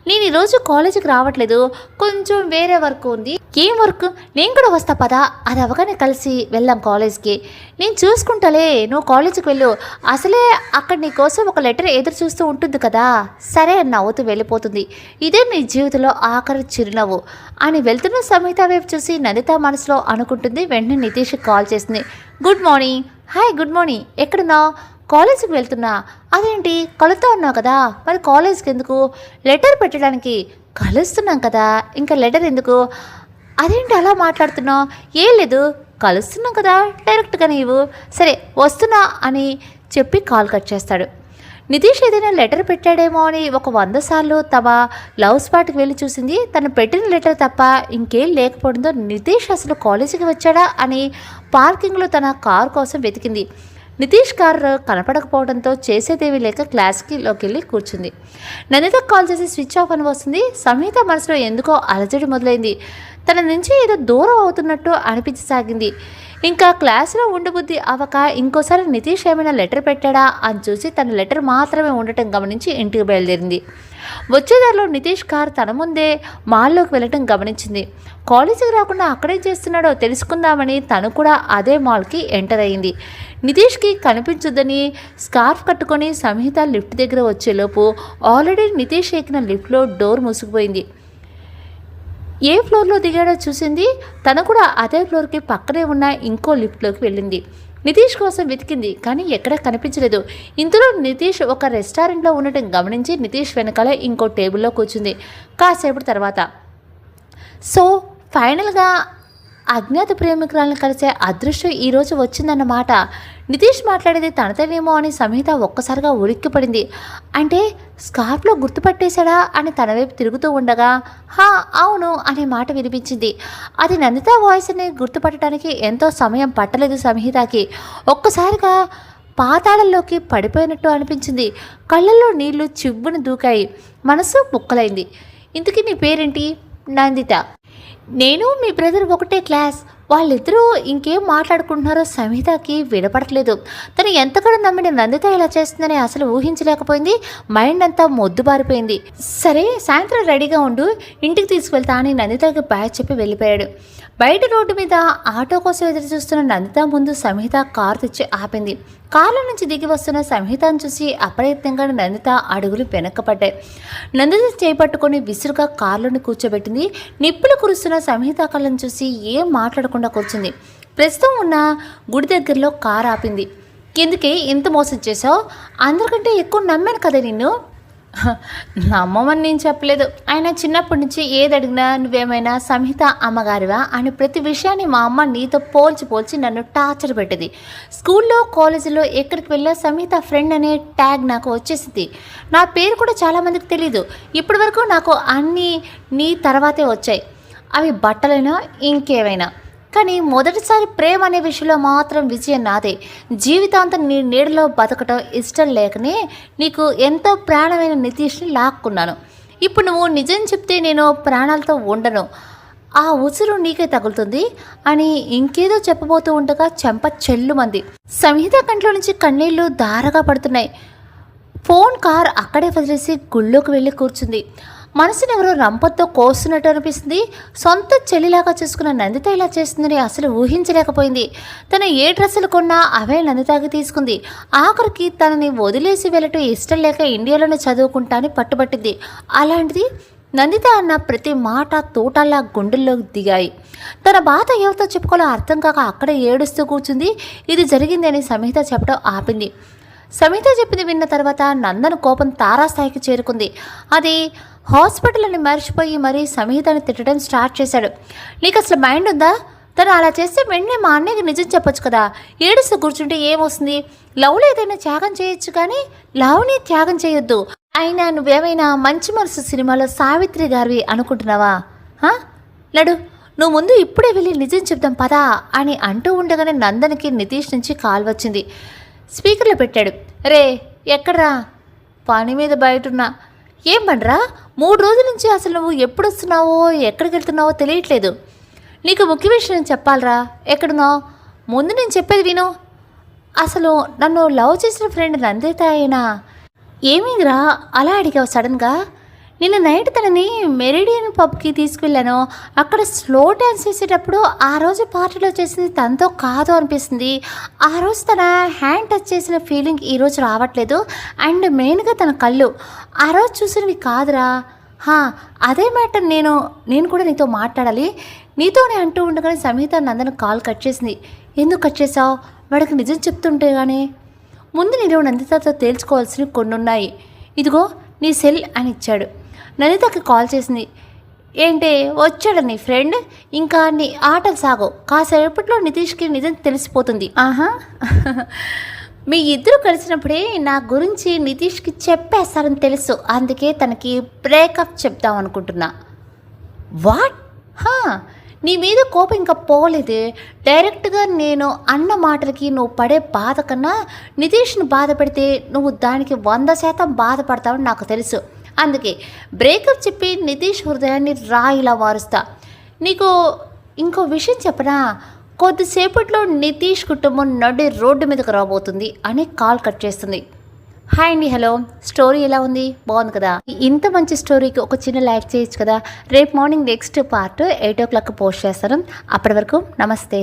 నేను ఈరోజు కాలేజీకి రావట్లేదు, కొంచెం వేరే వర్క్ ఉంది. ఏం వర్క్? నేను కూడా వస్తా పదా, అది అవగానే కలిసి వెళ్దాం కాలేజ్కి. నేను చూసుకుంటాలే, నువ్వు కాలేజీకి వెళ్ళు. అసలే అక్కడ నీ కోసం ఒక లెటర్ ఎదురు చూస్తూ ఉంటుంది కదా. సరే నవ్వుతూ వెళ్ళిపోతుంది. ఇదే నీ జీవితంలో ఆఖరి చిరునవ్వు అని వెళ్తున్న సంహిత వైపు చూసి నందిత మనసులో అనుకుంటుంది. వెంటనే నితీష్కి కాల్ చేసింది. Good morning. Hi, good morning. ఎక్కడున్నావు? కాలేజీకి వెళ్తున్నా. అదేంటి కలుస్తూ ఉన్నావు కదా, మరి కాలేజ్కి ఎందుకు? లెటర్ పెట్టడానికి. కలుస్తున్నాం కదా, ఇంకా లెటర్ ఎందుకు? అదేంటి అలా మాట్లాడుతున్నావు? ఏం లేదు, కలుస్తున్నాం కదా, డైరెక్ట్గా నీవు. సరే వస్తున్నా అని చెప్పి కాల్ కట్ చేస్తాడు. నితీష్ ఏదైనా లెటర్ పెట్టాడేమో అని 100 సార్లు తమ లవ్ స్పాట్కి వెళ్ళి చూసింది. తను పెట్టిన లెటర్ తప్ప ఇంకేం లేకపోవడంతో నితీష్ అసలు కాలేజీకి వచ్చాడా అని పార్కింగ్లో తన కారు కోసం వెతికింది. నితీష్ కారు కనపడకపోవడంతో చేసేదేవి లేక క్లాస్లోకి వెళ్ళి కూర్చుంది. నందితకు కాల్ చేసి స్విచ్ ఆఫ్ అని వస్తుంది. సంహిత మనసులో ఎందుకో అలజడి మొదలైంది. తన నుంచి ఏదో దూరం అవుతున్నట్టు అనిపించసాగింది. ఇంకా క్లాసులో ఉండబుద్ధి అవ్వక ఇంకోసారి నితీష్ ఏమైనా లెటర్ పెట్టాడా అని చూసి తన లెటర్ మాత్రమే ఉండటం గమనించి ఇంటికి బయలుదేరింది. వచ్చేదారిలో నితీష్ కారు తన ముందే మాల్లోకి వెళ్ళటం గమనించింది. కాలేజీకి రాకుండా అక్కడేం చేస్తున్నాడో తెలుసుకుందామని తను కూడా అదే మాల్కి ఎంటర్ అయింది. నితీష్కి కనిపించొద్దని స్కార్ఫ్ కట్టుకొని సంహిత లిఫ్ట్ దగ్గర వచ్చేలోపు ఆల్రెడీ నితీష్ ఎక్కిన లిఫ్ట్లో డోర్ మూసుకుపోయింది. ఏ ఫ్లోర్లో దిగాడో చూసింది. తను కూడా అదే ఫ్లోర్కి పక్కనే ఉన్న ఇంకో లిఫ్ట్లోకి వెళ్ళింది. నితీష్ కోసం వెతికింది, కానీ ఎక్కడా కనిపించలేదు. ఇంతలో నితీష్ ఒక రెస్టారెంట్లో ఉండటం గమనించి నితీష్ వెనకాల ఇంకో టేబుల్లో కూర్చుంది. కాసేపటి తర్వాత ఫైనల్గా అజ్ఞాత ప్రేమికురాలను కలిసే అదృష్టం ఈరోజు వచ్చిందన్నమాట. నితీష్ మాట్లాడేది తనతోనేమో అని సంహిత ఒక్కసారిగా ఉలిక్కిపడింది. అంటే స్కార్ఫ్లో గుర్తుపట్టేశాడా అని తన వైపు తిరుగుతూ ఉండగా హా అవును అనే మాట వినిపించింది. అది నందిత వాయిస్ అని గుర్తుపట్టడానికి ఎంతో సమయం పట్టలేదు సంహితకి. ఒక్కసారిగా పాతాళంలోకి పడిపోయినట్టు అనిపించింది. కళ్ళల్లో నీళ్లు చివ్వును దూకాయి. మనసు ముక్కలైంది. ఇంతకీ నీ పేరేంటి? నందిత. నేను మీ బ్రదర్ ఒకటే క్లాస్. వాళ్ళిద్దరూ ఇంకేం మాట్లాడుకుంటున్నారో సంహితకి వినపడట్లేదు. తను ఎంతగానో నమ్మిన నందిత ఇలా చేస్తుందని అసలు ఊహించలేకపోయింది. మైండ్ అంతా మొద్దుబారిపోయింది. సరే సాయంత్రం రెడీగా ఉండు, ఇంటికి తీసుకువెళ్తా అని నందితకి బాయ్ చెప్పి వెళ్ళిపోయాడు. బయట రోడ్డు మీద ఆటో కోసం ఎదురు చూస్తున్న నందిత ముందు సంహిత కారు తెచ్చి ఆపింది. కారులో నుంచి దిగి వస్తున్న సంహితను చూసి అప్రయత్నంగా నందిత అడుగులు వెనక్కపడ్డాయి. నందిత చేపట్టుకొని విసురుగా కారులోని కూర్చోబెట్టింది. నిప్పులు కురుస్తున్న సంహిత కళ్ళను చూసి ఏం మాట్లాడకుండా కూర్చుంది. ప్రస్తుతం ఉన్న గుడి దగ్గరలో కారు ఆపింది. కిందకి ఎంత మోసం చేసావు? అందరికంటే ఎక్కువ నమ్మాను కదా నిన్ను. నమ్మమని నేను చెప్పలేదు. ఆయన చిన్నప్పటి నుంచి ఏది అడిగినా నువ్వేమైనా సంహిత అమ్మగారివా అని ప్రతి విషయాన్ని మా అమ్మ నీతో పోల్చి నన్ను టార్చర్ పెట్టేది. స్కూల్లో కాలేజీలో ఎక్కడికి వెళ్ళా సంహిత ఫ్రెండ్ అనే ట్యాగ్ నాకు వచ్చేసింది. నా పేరు కూడా చాలామందికి తెలీదు. ఇప్పటి వరకు నాకు అన్నీ నీ తర్వాతే వచ్చాయి, అవి బట్టలైనా ఇంకేమైనా. కానీ మొదటిసారి ప్రేమ అనే విషయంలో మాత్రం విజయం నాదే. జీవితాంతం నీ నీడలో బతకటం ఇష్టం లేకనే నీకు ఎంతో ప్రాణమైన నితీష్ని లాక్కున్నాను. ఇప్పుడు నువ్వు నిజం చెప్తే నేను ప్రాణాలతో ఉండను, ఆ ఉసురు నీకే తగులుతుంది అని ఇంకేదో చెప్పబోతూ ఉండగా చెంప చెల్లుమంది. సంహిత కంట్లో నుంచి కన్నీళ్లు ధారగా పడుతున్నాయి. ఫోన్ కార్ అక్కడే వదిలేసి గుళ్ళోకి వెళ్ళి కూర్చుంది. మనసుని ఎవరో రంపంతో కోస్తున్నట్టు అనిపిస్తుంది. సొంత చెల్లిలాగా చూసుకున్న నందిత ఇలా చేస్తుందని అసలు ఊహించలేకపోయింది. తను ఏ డ్రెస్సులు కొన్నా అవే నందితకి తీసుకుంది. ఆఖరికి తనని వదిలేసి వెళ్ళటం ఇష్టం లేక ఇండియాలోనే చదువుకుంటా అని పట్టుబట్టింది. అలాంటిది నందిత అన్న ప్రతి మాట తోటల్లా గుండెల్లోకి దిగాయి. తన బాధ ఎవరితో చెప్పుకోవాలో అర్థం కాక అక్కడే ఏడుస్తూ కూర్చుంది. ఇది జరిగింది అని సంహిత చెప్పడం ఆపింది. సంహిత చెప్పింది విన్న తర్వాత నందన్ కోపం తారాస్థాయికి చేరుకుంది. అది హాస్పిటల్ అని మర్చిపోయి మరీ సంహితని తిట్టడం స్టార్ట్ చేశాడు. నీకు అసలు మైండ్ ఉందా? తను అలా చేస్తే వెంటనే మా అన్నయ్యకి నిజం చెప్పొచ్చు కదా. ఏడుస్తూ కూర్చుంటే ఏమొస్తుంది? లవ్లో ఏదైనా త్యాగం చేయొచ్చు, కానీ లవ్ని త్యాగం చేయొద్దు. అయినా నువ్వేమైనా మంచి మనసు సినిమాలో సావిత్రి గారివి అనుకుంటున్నావా? లడు, నువ్వు ముందు ఇప్పుడే వెళ్ళి నిజం చెప్దాం పదా అని అంటూ ఉండగానే నందన్కి నితీష్ నుంచి కాల్ వచ్చింది. స్పీకర్లో పెట్టాడు. రే ఎక్కడ్రా? పని మీద బయటున్నా. ఏం పండ్రా 3 రోజుల నుంచి అసలు నువ్వు ఎప్పుడు వస్తున్నావో ఎక్కడికి వెళ్తున్నావో తెలియట్లేదు. నీకు ముఖ్య విషయం చెప్పాలరా. ఎక్కడున్నావు? ముందు నేను చెప్పేది విను. అసలు నన్ను లవ్ చేసిన ఫ్రెండ్ నందిత అయినా ఏమైందిరా అలా అడిగావు సడన్గా? నిన్న నైట్ తనని మెరిడియన్ పబ్కి తీసుకెళ్ళాను. అక్కడ స్లో డ్యాన్స్ చేసేటప్పుడు ఆ రోజు పార్టీలో చేసింది తనతో కాదు అనిపిస్తుంది. ఆ రోజు తన హ్యాండ్ టచ్ చేసిన ఫీలింగ్ ఈరోజు రావట్లేదు. అండ్ మెయిన్గా తన కళ్ళు ఆ రోజు చూసినవి కాదురా. అదే మ్యాటర్ నేను కూడా నీతో మాట్లాడాలి. నీతోనే అంటూ ఉండగానే సమీత నందన కాల్ కట్ చేసింది. ఎందుకు కట్ చేసావు? వాడికి నిజం చెప్తుంటే కానీ ముందు నేను నందితతో తేల్చుకోవాల్సినవి కొన్ని ఉన్నాయి. ఇదిగో నీ సెల్ అని ఇచ్చాడు. నందితకి కాల్ చేసింది. ఏంటి వచ్చాడు నీ ఫ్రెండ్? ఇంకా నీ ఆటలు సాగో. కాసేపట్లో నితీష్కి నిజం తెలిసిపోతుంది. మీ ఇద్దరు కలిసినప్పుడే నా గురించి నితీష్కి చెప్పేస్తారని తెలుసు. అందుకే తనకి బ్రేకప్ చెప్దాం అనుకుంటున్నా. వాట్? నీ మీద కోపం ఇంకా పోలేదు. డైరెక్ట్గా నేను అన్న మాటలకి నువ్వు పడే బాధ కన్నా నితీష్ను బాధ పెడితే నువ్వు దానికి 100% బాధపడతావని నాకు తెలుసు. అందుకే బ్రేకప్ చెప్పి నితీష్ హృదయాన్ని రాయిలా వారుస్తా. నీకు ఇంకో విషయం చెప్పనా? కొద్దిసేపట్లో నితీష్ కుటుంబం నడి రోడ్డు మీదకి రాబోతుంది అని కాల్ కట్ చేస్తుంది. హాయ్ అండి, హలో. స్టోరీ ఎలా ఉంది? బాగుంది కదా? ఇంత మంచి స్టోరీకి ఒక చిన్న లైక్ చేయొచ్చు కదా. రేపు morning next part 8 o'clock post చేస్తాను. అప్పటి వరకు నమస్తే.